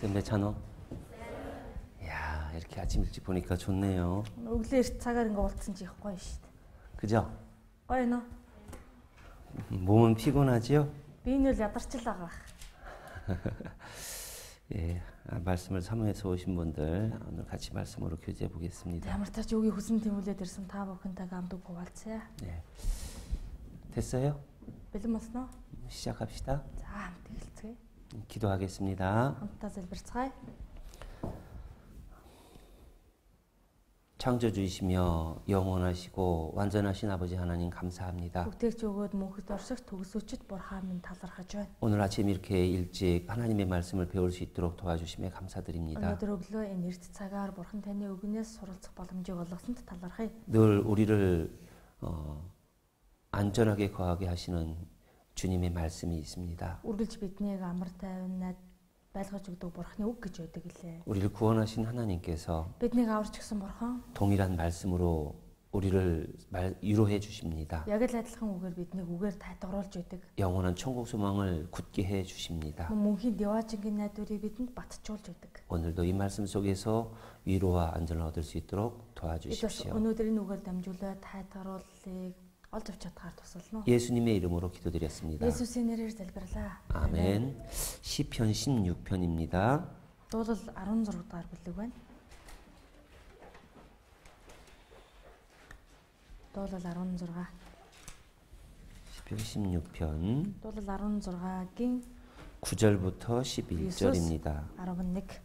쌤배 찬호. 이야, 이렇게 아침 일찍 보니까 좋네요. Өглөө эрт цагаар ингээ уулзсан чи их гоё шүү дээ. 그죠? Гоё нөө. 몸은 피곤하지요? Би энэ үл ядарч л байгаа. 예, 말씀을 사모해서 오신 분들 오늘 같이 말씀으로 교제해 보겠습니다. Ямар ч тач үгийн хүсэн тэмүүлээд ирсэн та бүхэнтэйгээ хамт хуваалцъя. 네, 됐어요? Бэлэн болсноо? 시작합시다. За хамт эхэлцгээе. 기도하겠습니다. Хамтдаа залбирцгаая. 창조주이시며 영원하시고 완전하신 아버지 하나님 감사합니다. Бүгдээгч өгөөд мөнхөд орших төгсөөчд бурхан минь талархаж байна. 오늘 아침 이렇게 일찍 하나님의 말씀을 배울 수 있도록 도와주심에 감사드립니다. Өнөөдөр өглөө энэ эрт цагаар бурхан таны үгнээс суралцах боломжийг олгосонд талархъя. 늘 우리를 안전하게 거하게 하시는 주님의 말씀이 있습니다. Үргэлж биднийг амар тайван байлгаж өгдөг бурханы үг гэж байдаг лээ. 우리를 구원하신 하나님께서 Биднийг аварч өгсөн бурхан 동일한 말씀으로 우리를 위로해 주십니다. яг л адилхан үгээр биднийг үгээр тайтгаруулж өгдөг. 영원한 천국 소망을 굳게 해 주십니다. Мөнхийн деважингийн найдварыг бидэнд батжуулж өгдөг. 오늘도 이 말씀 속에서 위로와 안전을 얻을 수 있도록 도와주십시오. Өнөөдөр энэ үгээр дамжуулаад тайтгарууллыг олж авч чадхаар тусална. 예수님의 이름으로 기도드렸습니다. 예수의 нэрээр залбирлаа. 아멘. 시편 16편입니다. Дуулал 16 дахь бүлэг байна. Дуулал 16. 시편 16편 Дуулал 16-гийн 9절부터 11절입니다. 11.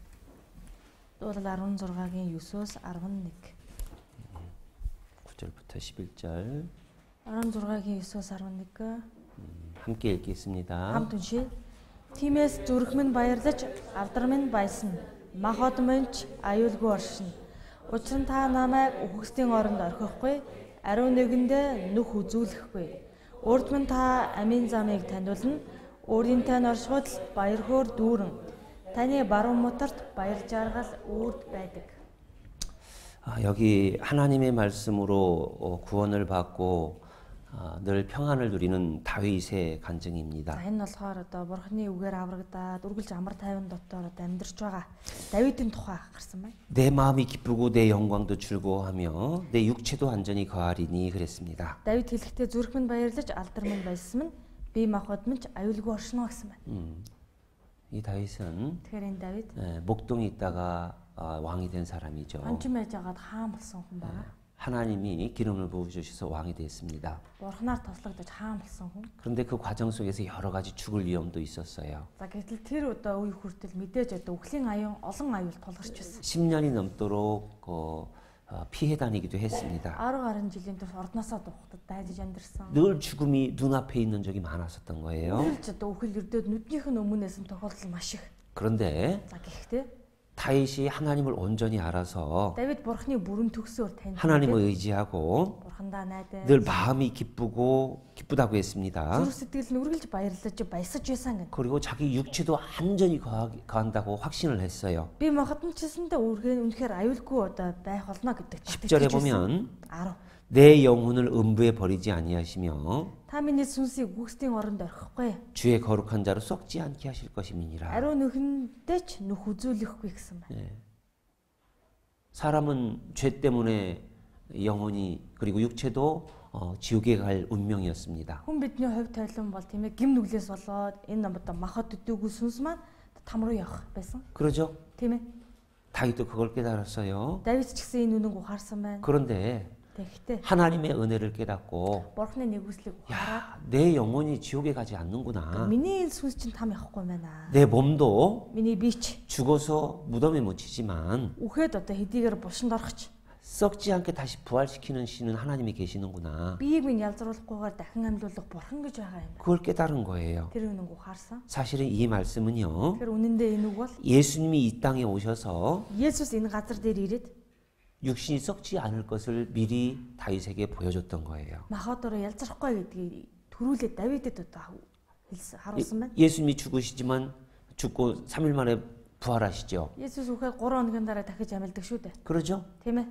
Дуулал 16-гийн 9-өөс 11. 9절부터 11절 16-гийн 9-өөс 11. 함께 읽겠습니다. Хамт уншия. Тиймээс зүрх минь баярлаж, алдар минь баясна. Мах од минь ч аюулгүй оршино. Учир нь та намайг үхэгсдийн оронд орхихгүй, ариун нэгэндээ нүх үзүүлэхгүй. Урд минь та амийн замыг таниулна. Өөрийнхөө оршихуйд баяр хөөр дүүрэн. Таны баруун мутарт баяр жаргал үрд байдаг. 여기 하나님의 말씀으로 구원을 받고 늘 평안을 누리는 다윗의 За 간증입니다. энэ болохоор одоо бурхны үгээр аврагдаад үргэлж амар тайван дотор амьдарч байгаа Давидын тухай гарсан байна. 내 마음이 기쁘고 내 영광도 즐거워하며 내 육체도 안전히 거하리니 그랬습니다. Давид хэлэхдээ зүрх минь баярлаж алдар минь баясна, бие махбод минь ч аюулгүй оршино гэсэн байна. 이 다윗은 Тэгэхээр энэ Давид 목동에 있다가 왕이 된 사람이죠. ончин байж байгаад хаан болсон хүн байна. 하나님이 기름을 부어주셔서 왕이 됐습니다. Бурхнаар тослогдож хаан болсон хүн. 그런데 그 과정 속에서 여러 가지 죽을 위험도 있었어요. За гэтэл тэр одоо үе хүртэл мэдээж одоо үхлийн аюун олон аюул тулгарч байсан. 10년이 넘도록 피해 다니기도 했습니다. 10 гаруй жилийн турш ордноосоо дуухтад дайдаж амьдэрсэн. 늘 죽음이 눈앞에 있는 적이 많았었던 거예요. Үргэлж одоо үхэл өрдөөд нүднийх нь өмнөөс нь тохиолдол маш их. 그런데 За гэхдээ 다윗이 하나님을 온전히 알아서 Давид бурхны бүрэн төгсөөр таньж 하나님을 의지하고 бурхандаа найдаж 늘 마음이 기쁘다고 했습니다. зүрх сэтгэл нь үргэлж баярлаж баясаж байсан гэнэ. 그리고 자기 육체도 안전히 거한다고 확신을 했어요. Би махад нь чсэндээ үнэхээр аюулгүй одоо байх болно гэдэг 10절에 보면 10. 내 영혼을 음부에 버리지 아니하시며 Та миний сүнсийг үхсдийн оронд орхихгүй. 주의 거룩한 자로 썩지 않게 하실 것임이니라. Ариун нүхэндээ ч нүх үзүүлэхгүй гэсэн байна. 사람은 죄 때문에 영혼이 그리고 육체도 지옥에 갈 운명이었습니다. Хүн бидний хувь тойлон бол тийм ээ гим нүглээс болоод энэ намд махад өдөөгүй сүнс маань там руу явах байсан. 그러죠? Тийм ээ. 다윗도 그걸 깨달았어요. Давид ч гэсэн энэ үнэнийг ухаарсан байна. 그런데 Тэгэхдээ 하나님의 은혜를 깨닫고 бурхны нэгүслийг ухаараад 내 영혼이 지옥에 가지 않는구나. миний энэ сүнс чинь там явахгүй байна. 내 몸도 Миний бич 죽어서 무덤에 묻히지만 үхээд одоо хэдийгээр булшинд орохч 썩지 않게 다시 부활시키는 신은 하나님이 계시는구나. биеийг минь ялзруулахгүйгээр дахин амьлуулах бурхан гэж байгаа юм. 그걸 깨달은 거예요. Тэр үнэнийг ухаарсан. 사실은 이 말씀은요. Тэгэхээр үнэндээ энэ үг бол 예수님이 이 땅에 오셔서 Есүс энэ газар дээр ирээд 육신이 썩지 않을 것을 미리 다윗에게 보여줬던 거예요. махадороо ялзрахгүй гэдгийг төрүүлээд Давидэд одоо хэлсэн харуулсан байна. 예수님이 죽으시지만 죽고 3일 만에 부활하시죠. Есүс үхээд 3 хоногийн дараа дахиж амьлдаг шүү дээ. 그러죠? Тийм ээ.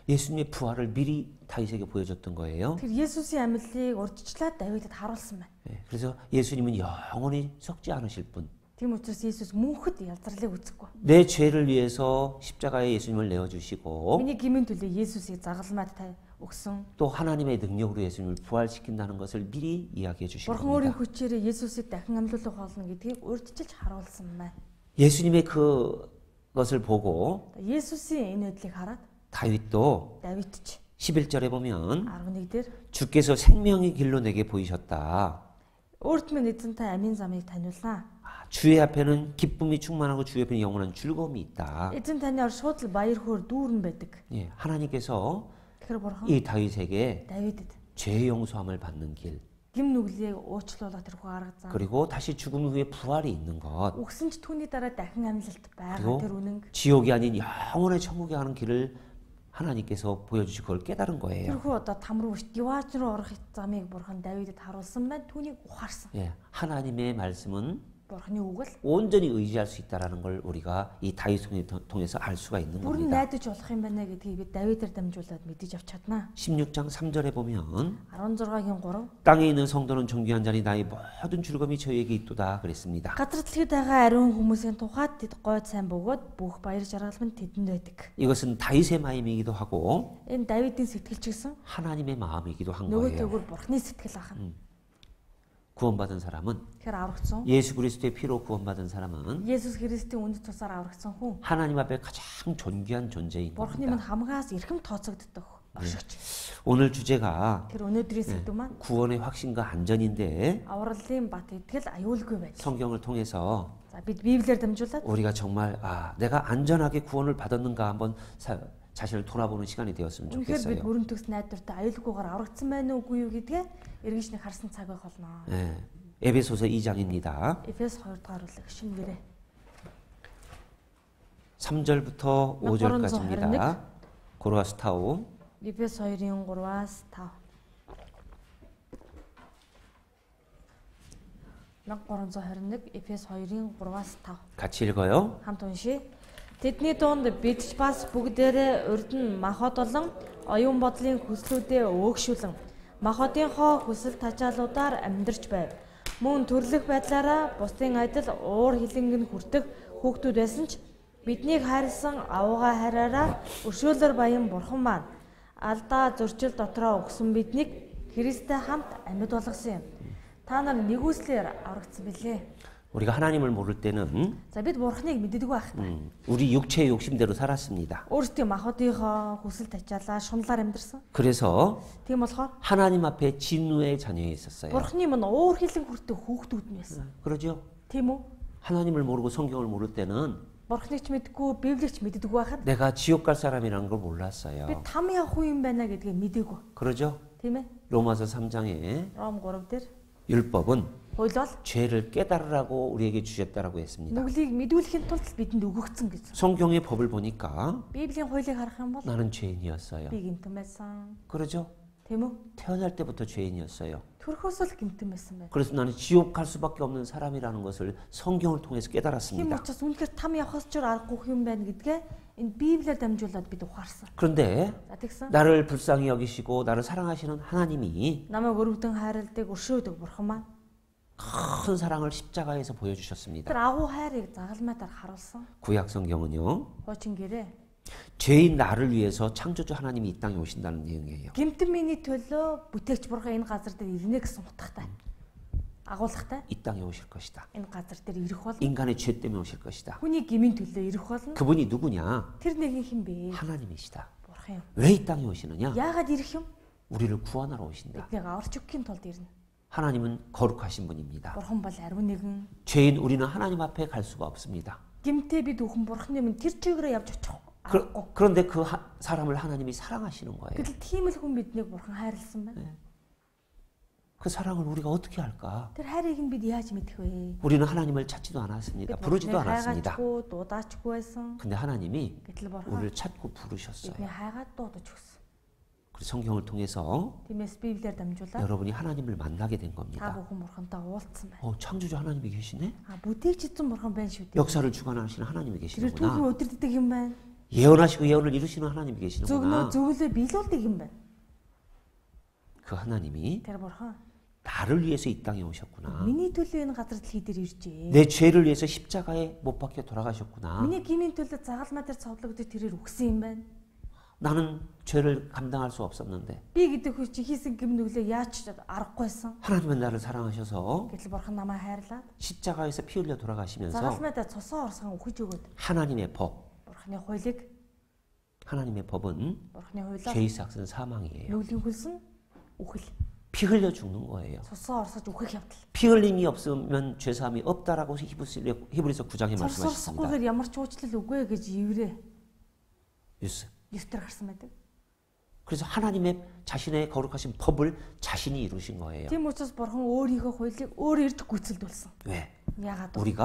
예수님의 부활을 미리 다윗에게 보여줬던 거예요. Тэр Есүсийн амьлыг урьдчилаад Давидэд харуулсан байна. 그래서 예수님은 영원히 썩지 않으실 분. Тийм учраас Есүс мөнхөд ялзарлыг үзэхгүй. 내 죄를 위해서 십자가에 예수님을 내어주시고 Миний гмийн төлөө Есүсийг загалмаад өгсөн. 또 하나님의 능력으로 예수님을 부활시킨다는 것을 미리 이야기해 주신 Бурхан өөрийн 겁니다. хүчээр Есүсийг дахин амьлуулах болно гэдгийг урьдчилж харуулсан байна. 예수님의 그것을 보고 Есүсийн энэ өдлийг хараад 다윗도 Давид ч 11절에 보면 11-дэр 주께서 생명의 길로 내게 보이셨다. өөрт минь эзэнтэй амийн замыг таниулнаа. 주의 앞에는 기쁨이 충만하고 주의 앞에는 영원한 즐거움이 있다. Эзэн таны ор шууд л баяр хөөр дүүрэн байдаг. 예, 하나님께서 Тэгэхээр бурхан 이 다윗에게 Давидэд 죄 용서함을 받는 길 гим нүглийг уучлуулах тэрхүү арга зам. 그리고 다시 죽음 후에 부활이 있는 것 Өгсөн ч түүний дараа дахин амьлалт байгаа 그리고 тэр үнэн. 지옥이 아닌 영원의 천국에 가는 길을 하나님께서 보여주시고 그걸 깨달은 거예요. тэрхүү одоо там руу яваач руу орох замыг бурхан Давидэд харуулсан байна. түүнийг ухаарсан. 예, 하나님의 말씀은 Бурханы үг л 온전히 의지할 수 있다라는 걸 우리가 이 다윗을 통해서 알 수가 있는 бүрэн 겁니다. найдаж болох юм байна гэдгийг бид Давидаар дамжуулаад мэдэж авч чаднаа. 16장 3절에 보면 16-гийн 3 땅에 있는 성도는 존귀한 자니 나의 모든 즐거움이 저에게 있도다 그랬습니다. газар дэлхийд байгаа ариун хүмүүсийн тухайд тэд гойд сайн бөгөөд бүх баяр жаргал нь тэдэнд байдаг. 이것은 다윗의 마음이기도 하고 Энэ Давидын сэтгэл ч гэсэн 하나님의 마음이기도 한 нөгөө 거예요. төгөр бурхны сэтгэл ахна. 구원받은 사람은 Тэгэхээр аврагдсан. 예수 그리스도의 피로 구원받은 사람은 Есүс Христийн үнэт тусаар аврагдсан хүн 하나님 앞에 가장 존귀한 존재인 бурхны 겁니다. минь хамгаас эрхэм тооцогддог оршигч. 오늘 주제가 Тэр өнөөдрийн сэдв маань 구원의 확신과 안전인데 авралын бат итгэл аюулгүй байж. 성경을 통해서 За бид Библиэр дамжуулаад 우리가 정말 내가 안전하게 구원을 받았는가 한번 자신을 돌아보는 시간이 되었으면 үнэхээр бид 좋겠어요. бүрэн төгс найдвартай аюулгүйгээр аврагдсан байна уугүй юу гэдгээ эргэж нэг харсан цаг байх болно. 예, 에베소서 2장입니다. Эфес 2 дугаар бүлэг шингэрээ. 3절부터 5절까지입니다. 고로아스타우. Эфес 2-ын 3-аас 5. 1321 Эфес 2-ын 3-аас 5. 같이 읽어요. Хамт уншия. Тэдний дунд бид ч бас бүгдээрээ урд нь махбод болон оюун бодлын хүслүүдээ өөгшүүлэн махбодынхоо хүсэл тачаалуудаар амьдарч байв. Мөн төрлөх байдлаараа бусдын адил уур хилэнг нь хүртэх хүүхдүүд байсан ч биднийг хайрлсан авууга хайраараа өршөөлөр баян бурхан маань алдаа зөрчил дотроо өгсөн биднийг Христтэй хамт амьд болгосон юм. Та нар нэгүслэр аврагдсан билээ. 우리가 하나님을 모를 때는 За бид бурхныг мэддэггүй байх. 우리 육체의 욕심대로 살았습니다. Өөрсдийн махбодынхоо хүсэл тачаалаа шунлаар амьдэрсэн. 그래서 Тийм болохоор 하나님 앞에 진노의 자녀에 있었어요. бурхны минь уур хилэн хүртэх хүүхдүүд нь байсан. 그러죠? Тийм үү? 하나님을 모르고 성경을 모를 때는 Бурхныг ч мэдгүй, Библийг ч мэддэггүй байхад 내가 지옥 갈 사람이라는 걸 бид 몰랐어요. там явах хүн юм байна гэдгийг мэдээгүй. 그러죠? Тийм ээ? 로마서 3장에 Ром 3 дээр 율법은 хууль бол 죄를 깨달으라고 우리에게 주셨다라고 했습니다. нүглийг мэдүүлэхийн тулд бидэнд өгөгдсөн гэж. 성경의 법을 보니까 Библийн хуулийг харах юм бол 나는 죄인이었어요. би гинтэн байсан. 그러죠? Тийм үү? 태어날 때부터 죄인이었어요. Төрхөөс л гинтэн байсан байна. 그래서 나는 지옥 갈 수밖에 없는 사람이라는 것을 성경을 통해서 Тийм 깨달았습니다. учраас үнэхээр там явахаас ч аргагүй юм байна гэдгээ энэ Библиэр дамжуулаад бид ухаарсан. 그런데 За тэгсэн. 나를 불쌍히 여기시고 나를 사랑하시는 하나님이 Намайг өрөвдөн хайрладаг, өршөөдөг бурхан маань 큰 사랑을 십자가에서 보여주셨습니다. тэр агуу хайрыг загалмайтаар харуулсан. 구약 성경은요. Хуучин гэрээ. 죄인 나를 위해서 창조주 하나님이 이 땅에 오신다는 내용이에요. Гэмтэн миний төлөө бүтээгч бурхан энэ газар дээр ирнэ гэсэн утгатай. Агуулгатай 이 땅에 오실 것이다. энэ газар дээр ирэх бол 인간의 죄 때문에 오실 것이다. хүний гмийн төлөө ирэх болно. 그분이 누구냐? Тэр нэгэн хэн бэ? 하나님이시다. Бурхан юм. 왜 이 땅에 오시느냐? Яагаад ирэх юм? 우리를 구원하러 오신다. Биднийг аварч өгөхийн тулд ирнэ. 하나님은 거룩하신 분입니다. Бурхан бол ариун нэгэн. 죄인 우리는 하나님 앞에 갈 수가 없습니다. Гэмтээ бид өхөн бурханы минь тэр чигээрээ явж очих. 그런데 그 사람을 하나님이 사랑하시는 거예요. Гэтэл тийм л хүн биднийг бурхан хайрлсан байна. 그 사랑을 우리가 어떻게 할까? Тэр хайрыг нь бид яаж мэдэх вэ? 우리는 하나님을 찾지도 않았습니다. 부르지도 않았습니다. хайгаачгүй, дуудаачгүй байсан. 근데 하나님이 Гэтэл бурхан 우리를 찾고 부르셨어요. бидний хайгаад дуудаж өгсөн. 그래서 성경을 통해서 Тиймээс Библиэр дамжуулаад 여러분이 하나님을 만나게 된 та 겁니다. бүхэн бурхантай уулзсан байна. 창조주 하나님이 계시네? Бүтээгч эзэн бурхан байна шүү дээ. 역사를 주관하시는 하나님이 Тэр түүхэн 계시는구나. өдөрддөг юм байна. 예언하시고 예언을 이루시는 하나님이 계시는구나. Зөвлөө биелүүлдэг юм байна. 그 하나님이 Тэр бурхан 나를 위해서 이 땅에 오셨구나. Миний төлөө энэ газар дэлхий дээр иржээ. 내 죄를 위해서 십자가에 못 박혀 돌아가셨구나. Миний гмийн төлөө загалмай дээр цовдлогдож тэрээр өгсөн юм байна. 나는 죄를 감당할 수 없었는데 Би гэдэг хүн чи хийсэн гм нүглээ яаж ч аргагүйсэн. 하나님은 나를 사랑하셔서 Гэтэл бурхан намайг хайрлаад 십자가에서 피 흘려 돌아가시면서 загалмай дээр цусаа орсгон өгөж өгөөд 하나님의 법, бурханы хуулийг 하나님의 법은 бурханы хуулиар 죄의 삭은 사망이에요. нүглийн хөлсөн үхэл. 피 흘려 죽는 거예요. Цусаа орсож үхэх явдал. 피 흘림이 없으면 죄 사함이 없다라고 히브리서 9장에 말씀하셨습니다. Цусахгүй ямар ч уучлал үгүй гэж еврей 유스. ефтер гарсан байдаг. 그래서 하나님의 자신의 거룩하신 법을 자신이 이루신 거예요. Тийм учраас бурхан өөрийнхөө хуулийг өөрөө ирж гүйцэлдүүлсэн. 왜? Яагаад вэ? 우리가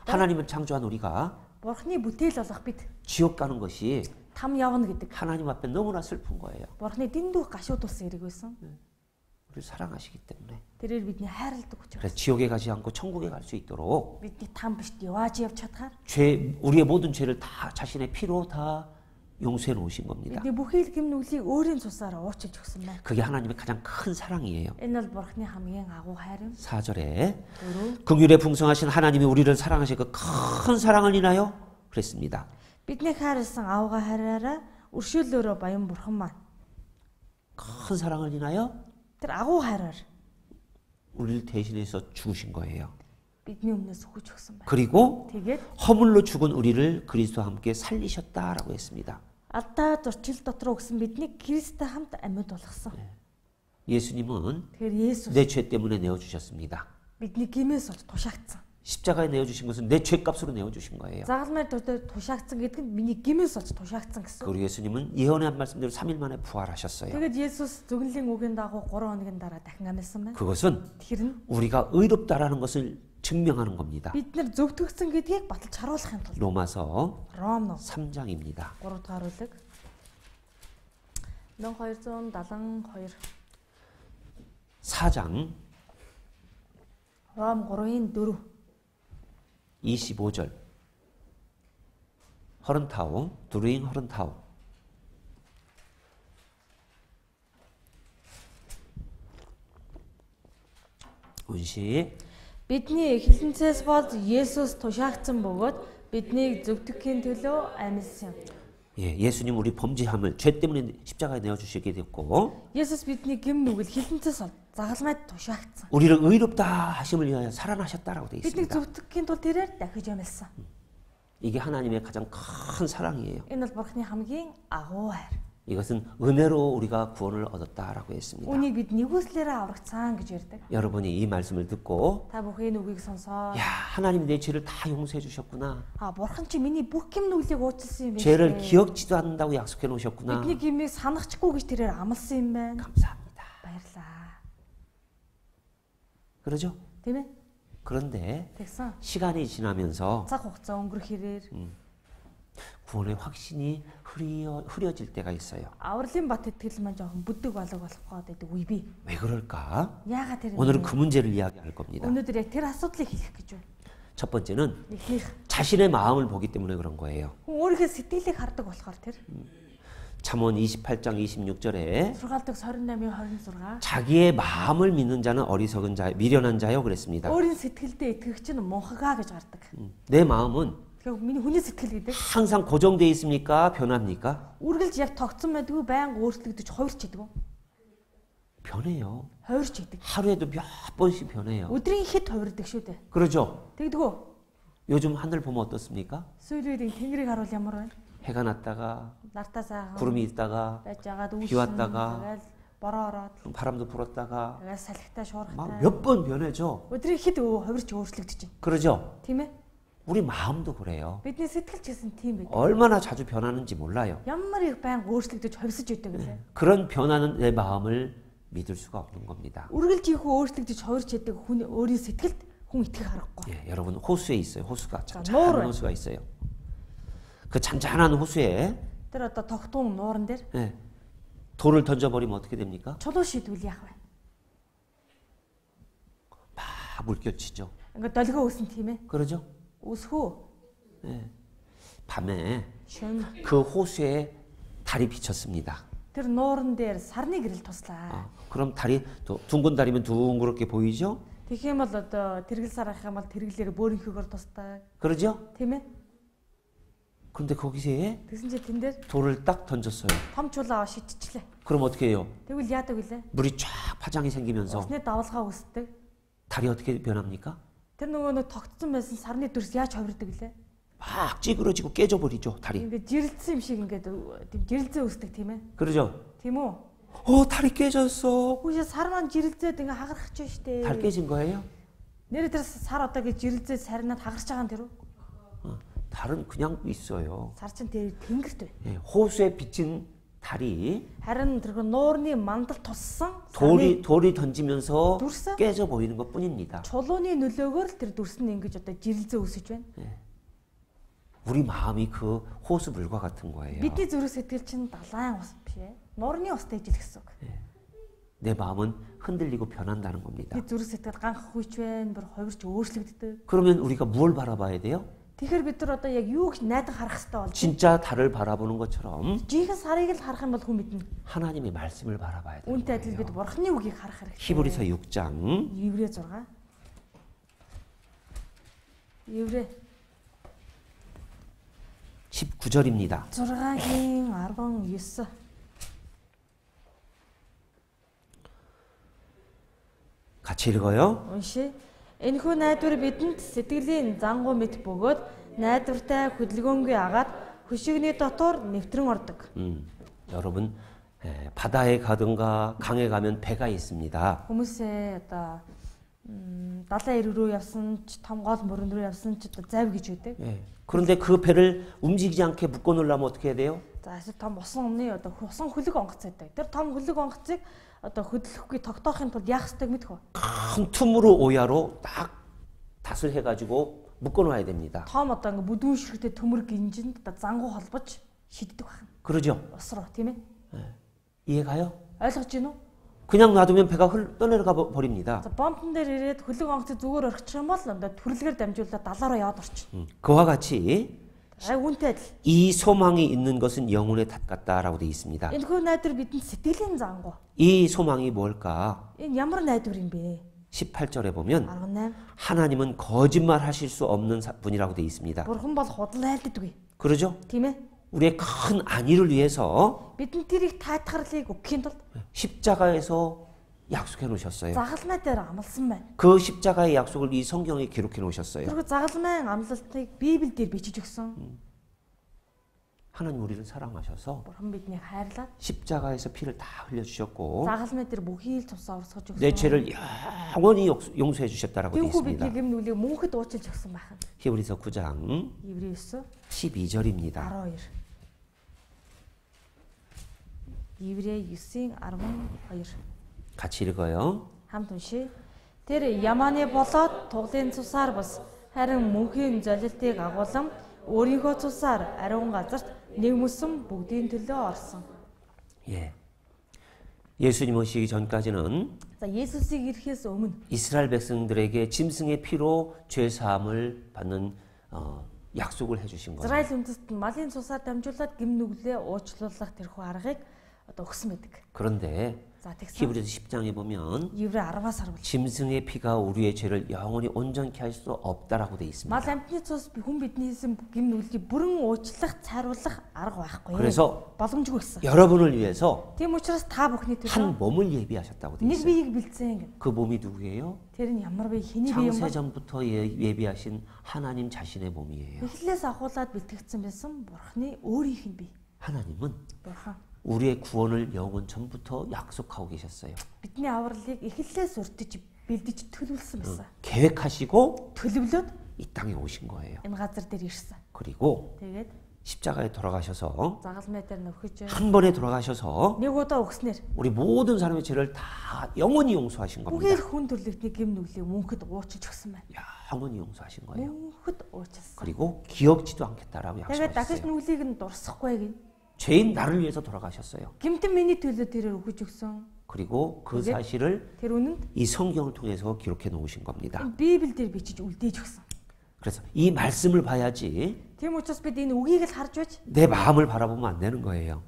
하나님을 창조한 우리가 Бурханы бүтээл болох бид 지옥 가는 것이 там явна гэдэг. 하나님 앞에 너무나 슬픈 거예요. Бурханы дэндүү гашуудулсан хэрэг байсан. 우리를 사랑하시기 때문에. Тэрээр бидний хайрладаг учраас 그래서 지옥에 가지 않고 천국에 갈 수 있도록 бидний там биш явж чадхаар 우리의 모든 죄를 다 자신의 피로 다 용서해 놓으신 겁니다. бидний бүхий л гэм нүглийг өөрийн цусаар уучлж өгсөн байна. 그게 하나님의 가장 큰 사랑이에요. Энэ бол бурханы хамгийн агуу хайр юм. 4절에 Дөрөв. 긍휼에 풍성하신 하나님이 우리를 사랑하신 그 큰 사랑을 인하여 그랬습니다. Бидний хайрлсан авгаа хайраараа өршөөлөөрөө баян бурхан маань 큰 사랑을 인하여 тэр агуу хайраар 우리를 대신해서 죽으신 거예요. бидний өмнөөс өгч өгсөн байна. 그리고 Тэгээд 허물로 죽은 우리를 그리스도와 함께 살리셨다라고 했습니다. алдаа зурчил дотор өгсөн биднийг Кристтэй хамт амьд болгосон. 예수님은 Тэгэхээр Есүс 내 죄 때문에 내어주셨습니다. бидний гимээс олж тушаагдсан. 십자가에 내어주신 것은 내 죄값으로 내어주신 거예요. Загалмай дотор тушаагдсан гэдэг нь миний гимээс олж тушаагдсан гэсэн. 그리고 예수님은 예언의 한 말씀대로 3일 만에 부활하셨어요. Тэгээд Есүс зөвнөлийн үгийн дагуу 3 хоногийн дараа дахин амьсан байна. 그것은 Тэр нь 우리가 의롭다라는 것을 증명하는 겁니다. бид нар зөвтгөгдсөн гэдгийг баталж харуулахын тулд 로마서 Ром 3장입니다. 3 дахь харуулаг 1272 4장 Ром 3-ын 4 25절 허른타우 두루잉 허른타우 운시 Бидний эхлэнцээс болж Есүс тушаагдсан бөгөөд биднийг зөвтгөхийн төлөө амьдсан. 예, 예수님 우리 범죄함을 죄 때문에 십자가에 내어 주시게 됐고 Есүс бидний гим нүгэл эхлэнцээс бол загалмайд тушаагдсан. 우리를 의롭다 하심을 위하여 살아나셨다라고 되어 Биднийг 있습니다. зөвтгөхийн тулд тэрээр дахиж амьдсан. 이게 하나님의 가장 큰 사랑이에요. Энэ бол Бурхны хамгийн агуу хайр. 이것은 은혜로 우리가 구원을 얻었다라고 했습니다. Үнийг бид нэгүслээрээ аврагцсан гэж ярьдаг. 여러분이 이 말씀을 듣고 Та бүхэн үгийг сонсоо. 야, 하나님 내 죄를 다 용서해 주셨구나. Бурхан чи миний бүх гим нүглийг уучлсан юм байна. 죄를 기억지도 않는다고 약속해 놓으셨구나. Бидний гимийг санахчгүй гэж тэрээр амласан юм байна. 감사합니다. Баярлаа. 그러죠? Тийм ээ? 그런데 Тэгсэн. 시간이 지나면서 Цаг хугацаа өнгөрөх хэрээр 구원의 확신이 흐려질 때가 있어요. авралын бат итгэл маань жоохон бүдэг болог болох гэдэг үе бий. 왜 그럴까? Яагаад тэр 오늘은 그 문제를 이야기할 겁니다. өнөөдөр яг тэр асуудлыг хэлэх гэж байна. 첫 번째는 Эхнийх 자신의 마음을 보기 때문에 그런 거예요. хүн өөрийнхөө сэтгэлийг хардаг болохоор тэр 잠언 28장 26절에 6 дахь 28-ийн 26 자기의 마음을 믿는 자는 어리석은 자, 미련한 자요 그랬습니다. өөрийн сэтгэлдээ итгэгч нь мунхагаа гэж гардаг. 내 마음은 Тэгэхээр миний хүний сэтгэл гэдэг 항상 고정돼 있습니까? 변합니까? үргэлж яг тогтсон байдгүй байнга өөрчлөгдөж хувирч идэг. 변해요. Хувирч идэг. 하루에도 몇 번씩 변해요. Өдрийн хэд хувирдаг шүү дээ. 그러죠? Тэгдэггүй. 요즘 하늘 보면 어떻습니까? Сүүлийн тэнгэрийг харуул ямар байна? 해가 났다가 Нартаа сайхан 구름이 있다가 байж байгаад 비 왔다가, тэгэл бороо ороод 바람도 불었다가 тэгэл салхитай 막 шуурхтай. 몇 번 변해죠. Өдрийн хэд хувирч өөрчлөгдөж байна. 그러죠? Тийм ээ? 우리 마음도 그래요. Бидний сэтгэл ч гэсэн тийм байдаг. 얼마나 자주 변하는지 몰라요. Ямар их байнга өөрчлөгдөж хувьсж идэг гэлээ. 그런 변하는 내 마음을 믿을 수가 없는 겁니다. Үргэлж их өөрчлөгдөж хувирч идэг хүн өөрийн сэтгэлд хүн итгэх аргагүй. 예, 여러분 호수에 있어요. 호수가 노래. 잔잔한 호수가 있어요. 그 잔잔한 호수에 Тэр одоо тогтун нууран дээр 예, 돌을 던져버리면 어떻게 됩니까? чулуу шийдвэл яах вэ? 막 물결치죠. Ингээд долгио өсөн тийм ээ. 그러죠? Өсхөө. 예. 밤에 Шүн. 그 호수에 달이 비쳤습니다. Тэр нууран дээр сарны гэрэл туслаа. 그럼 다리 둥근 다리면 둥그렇게 보이죠? Тэгэх юм бол одоо тэргэл сар ах юм бол тэргэлээр бөөрийнхөөр тусдаг. 그러죠? Тийм ээ. 그런데 거기에 Тэгсэн чинь тэн дээр 돌을 딱 던졌어요. том чулаа шидчихлээ. 그럼 어떻게 해요? Тэгвэл яадаг вүлээ? 물이 쫙 파장이 생기면서 Усны давалгаа үүсдэг. 다리 어떻게 변합니까? Тэр нөгөө тогтсон байсан сарны дүрс яаж хувирдаг вүлээ? 막 찌그러지고 깨져버리죠, 다리. Ингээд жирэлцсэн юм шиг ингээд тийм жирэлзээ үүсдэг тийм ээ. 그러죠? Тийм үү? 다리 깨졌어. Хүүшээ сар маань жирэлзээд ингээд хагарах ч штэ. 다리 깨진 거예요? Нэрээ тэр сар одоо гэж жирэлзээд сарнаад хагарч байгаа юм тэр үү? 달은 그냥 있어요. Сар чинь тэр тэнгэрт бай. 예, 호수에 비친 달이 Харин тэр нуурны мандал туссан 돌이 던지면서 дүрс 깨져 보이는 것 뿐입니다. чулууны нөлөөгөөр л тэр дүрс нь ингэж одоо жирэлзээ үүсэж байна. 우리 마음이 그 호수물과 같은 거예요. Бидний зүрх сэтгэл чинь далайн ус биш ээ. Нуурны устай ижил гэсэн үг. 내 마음은 흔들리고 변한다는 겁니다. Бидний зүрх сэтгэл ганх хүч байна, бүр хувирч өөрчлөгддөг. 그러면 우리가 뭘 바라봐야 돼요? Тэгэхээр бид нар одоо яг юу гэж найдан харах хэрэгтэй болж. 진짜 달을 바라보는 것처럼 Жинхэнэ сарыг л харах юм бол хүн мэднэ. 하나님의 말씀을 바라봐야 돼요. Үүнтэй адил бид бурхны үгийг харах хэрэгтэй. 히브리서 6장 Еврей 6. Еврей 19절입니다. 6-гийн 19. 같이 읽어요. Уншия. Энэхүү найдвар бидэнд сэтгэлийн зангуу мэт бөгөөд найдвартай хөдөлгөөнгүй агаад хөшигний дотор нэвтрэн ордог. 여러분 바다에 가든가 강에 가면 배가 있습니다. Хүмүүсээ одоо далайн эрэг рүү явсан ч том гол мөрөн рүү явсан ч одоо завь гэж үүдэг. 예. 그런데 그 배를 움직이지 않게 묶어 놓으려면 어떻게 해야 돼요? За эсвэл том усан өмнө одоо усан хөлөг онгоц байдаг. Тэр том хөлөг онгоцыг одоо хөдлөхгүй тогтоохын тулд яах ёстойг мэдэх үү? 큰 틈으로 오야로 딱 닷을 해가지고 묶어 놓아야 됩니다. Том одоо ингээ бүдүүн ширхтэй төмөр гинжинд одоо зангуу холбож шиддэг байна. 그러죠? Ус руу тийм ээ? 이해가요? Ойлгож байна уу? 그냥 놔두면 배가 떠내려가 버립니다. За бомбон дээр ирээд хөлөг онгоцыг зүгээр орчих юм бол одоо түрэлгээр дамжуулаад далаараа яваад орчих. 그와 같이 Үүнтэй адил. 이 소망이 있는 것은 영혼의 탓 같다라고 되어 있습니다. Энэ хөө найдвар бидэнд сэтгэлийн зангуу. 이 소망이 뭘까? Энэ ямар найдвар юм бэ? 18절에 보면 18. 하나님은 거짓말 하실 수 없는 분이라고 되어 있습니다. Бурхан бол худлайлдаггүй. 그러죠? Тийм ээ? 우리의 큰 안위를 위해서 Бидэнд тэрийг таатгарлыг өгөхийн тулд 십자가에서 약속해 놓으셨어요. загалмай дээр амласан байна. 그 십자가의 약속을 이 성경에 기록해 놓으셨어요. 그리고 загалмайн амлалтыг Библиэлд бичиж өгсөн. 하나님 우리를 사랑하셔서 Бурхан биднийг хайрлаад 십자가에서 피를 다 흘려주셨고 загалмай дээр бүхий л тусаа урсгаж 내 өгсөн. 죄를 영원히 용서해 주셨다라고 되어 Тиймээс 있습니다. бидний гэм нүглийг мөнхөд уучлж өгсөн байна. 히브리서 9장 Еврей 9 12절입니다. 12. Еврей 9-ийн 12. 같이 읽어요. Хамт уншия. Тэр Яманы болоод туглын цусаар бас харин мөнхийн золилтыг агуулan өөрийнхөө цусаар ариун газарт нэгмөсөн бүгдийн төлөө орсон. 예. 예수님 오시기 전까지는 За Есүсийг ирэхээс өмнө 이스라엘 백성들에게 짐승의 피로 죄 사함을 받는 약속을 해주신 거예요. Израиль үндэст малын цусаар дамжуулаад гим нүглээ уучлуулах тэрхүү аргыг одоо өгсөн байдаг. 그런데 За тэгсэн. 히브리서 10장에 보면 Еврей 10-аас харвал. 짐승의 피가 우리의 죄를 영원히 온전케 할 수 없다라고 돼 있습니다. Мал амтны цус хүн бидний хийсэн гим нүглийг бүрэн уучлах, цайруулах арга байхгүй. 그래서 боломжгүй гэсэн. 여러분을 위해서 Тийм учраас та бүхний төлөө 한 몸을 예비하셨다고 돼 нэг 있어요. биеийг бэлдсэн гэнэ. 그 몸이 누구예요? Тэр нь ямар бие хэний бие юм бэ? 창세전부터 예비하신 하나님 자신의 몸이에요. Эхлээс ахуулаад бэлтгэгдсэн байсан Бурхны өөрийнх нь бие. 하나님은 Бурхан 우리의 구원을 영원 전부터 약속하고 계셨어요. бидний авралыг эхлээс урьдчилж бэлдэж төлөвлөсөн байсан. 계획하시고 Төлөвлөд 이 땅에 오신 거예요. энэ газар дээр ирсэн. 그리고 Тэгээд 십자가에 돌아가셔서 загалмай дээр нөхөж 한 번에 돌아가셔서 нэг удаа өгснээр 우리 모든 사람의 죄를 다 영원히 용서하신 겁니다. бүгээр хүн төрлөختний гэм нүглийг мөнхөд уучлж өгсөн байна. 영원히 용서하신 거예요. Мөнхөд уучлсан. 그리고 기억지도 않겠다라고 Тэгээд дахиж 약속하셨어요. нүглийг нь дурсахгүй гин. 죄인 나를 위해서 돌아가셨어요. Гэмтэн миний төлөө тэрээр өгөж өгсөн. 그리고 그 그게? 사실을 Тэр үнэнд 이 성경을 통해서 기록해 놓으신 겁니다. Библиэл дээр бичиж үлдээж өгсөн. 그래서 이 말씀을 봐야지 Тийм учраас бид энэ үгийг л харж байж 내 마음을 바라보면 안 되는 거예요.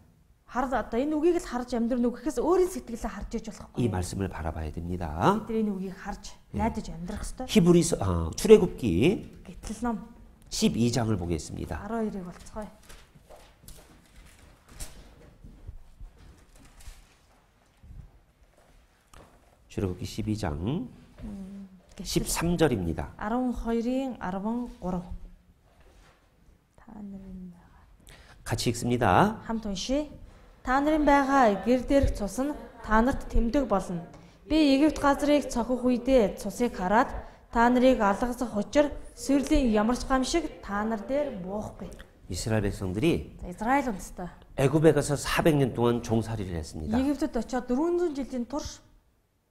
одоо энэ үгийг л харж амьдрын үг гэхээс өөрийн сэтгэлээ харж иж болохгүй. 이 말씀을 바라봐야 됩니다. бид энэ үгийг харж найдаж амьдрах ёстой. 히브리서 출애굽기 Гэтэл ном 12장을 보겠습니다. 12-ыг болцгоё. 출애굽기 12장 13절입니다. 12-ийн 13. Та нарын 같이 읽습니다. хамт уншия. Та нарын байгаа гэр дээрх цус нь та нарт тэмдэг болно. Би Египт газрыг цохих үедээ цусыг хараад та нарыг алгасах учир сүрлийн ямарч гам шиг та нар дээр буухгүй. 이스라엘 백성들이 Израиль үндэстэй. 애굽에 가서 400년 동안 종살이를 했습니다. Египтэд очиод 400 жилийн турш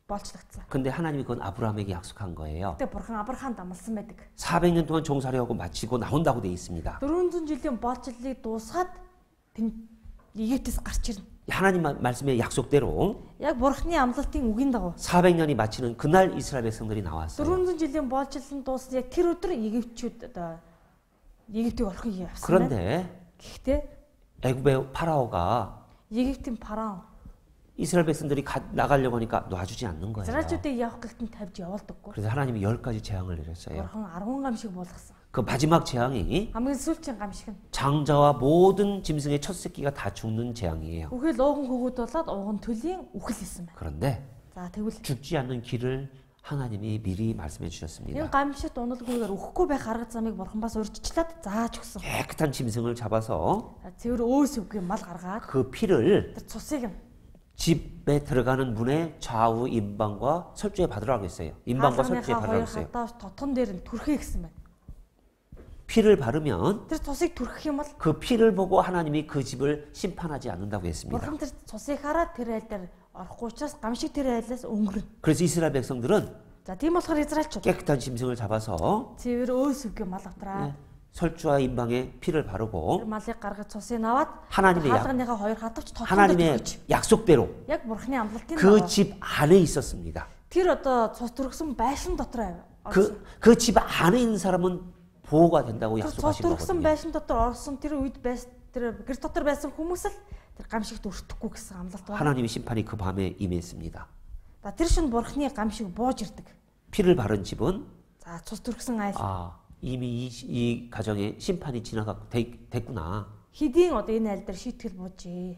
болцлогдсон. 근데 하나님이 그건 아브라함에게 약속한 거예요. Гэтэ бурхан Авраамд амласан байдаг. 400년 동안 종살이하고 마치고 나온다고 돼 있습니다. 400 жилийн болцлыг дуусгаад Египтээс гарч ирнэ. 하나님 말씀의 약속대로 Яг бурханы амлалтын үгийн дагуу 400년이 마치는 그날 이스라엘 백성들이 나왔어요. 400 жилийн болцлын дууссан яг тэр өдөр Египтчүүд одоо Египтийг олохыг явсан. 그런데 Гэхдээ 애굽의 파라오가 Египтийн фараон 이스라엘 백성들이 나가려고 하니까 놔주지 않는 거예요. Израильчүүдийг явах гэлтэн тавьж явуулдаггүй. 그래서 하나님이 10가지 재앙을 내렸어요. Бурхан 10 гам шиг болгосон. 그 마지막 재앙이 хамгийн сүүлчийн гам шиг нь. 장자와 모든 짐승의 첫 새끼가 다 죽는 재앙이에요. Үхэл ууган хөвгүүд болоод ууган töлийн үхэл хийсэн байна. 그런데 За тэгвэл 죽지 않는 길을 하나님이 미리 말씀해 энэ 주셨습니다. гамшигт уналгүйгээр үхэхгүй байх арга замыг бурхан бас урьдчилаад зааж өгсөн. 깨끗한 짐승을 잡아서 Цэвэр өөс өвгийн мал гаргаад 그 피를 тэр цусыг нь 집에 들어가는 문의 좌우 임방과 설주에 받으라고 했어요. 임방과 설주에 хаалганыхаа 받으라고 хоёр 했어요. хадаа тотон дээр нь түрхээ гэсэн байна. 피를 바르면 Тэр цусыг түрхэх юм бол 그 피를 보고 하나님이 그 집을 심판하지 않는다고 했습니다. бурхан тэр цусыг хараад тэр айл дээр орохгүй учраас гамшиг тэр айлаас өнгөрнө. 그래서 이스라엘 백성들은 За тийм болохоор Израильчууд 깨끗한 짐승을 잡아서 цэвэр өөс өвгийн мал автраа. 설주와 임방에 피를 Тэр 바르고 малыг гаргаж цусыг аваад 하나님의 хаалганыхаа хоёр хатавч тотонд 하나님의 түрхэж. 약속대로 Яг бурханы амлалтын 그 дагуу 집 안에 있었습니다. тэр одоо цус түрхсэн байшин дотор орсон. 그 집 안에 있는 사람은 보호가 된다고 Тэр цус 약속하신 түрхсэн 거거든요. байшин дотор орсон тэр үед тэр гэр дотор байсан хүмүүс л тэр гамшигт өртөхгүй гэсэн амлалт байна. 하나님의 심판이 그 밤에 임했습니다. За тэр шин бурханы гамшиг бууж ирдэг. 피를 바른 집은 За цус түрхсэн айл 이미 이 가정에 심판이 됐구나. хэдийн одоо энэ айл дээр шийтгэл буужээ.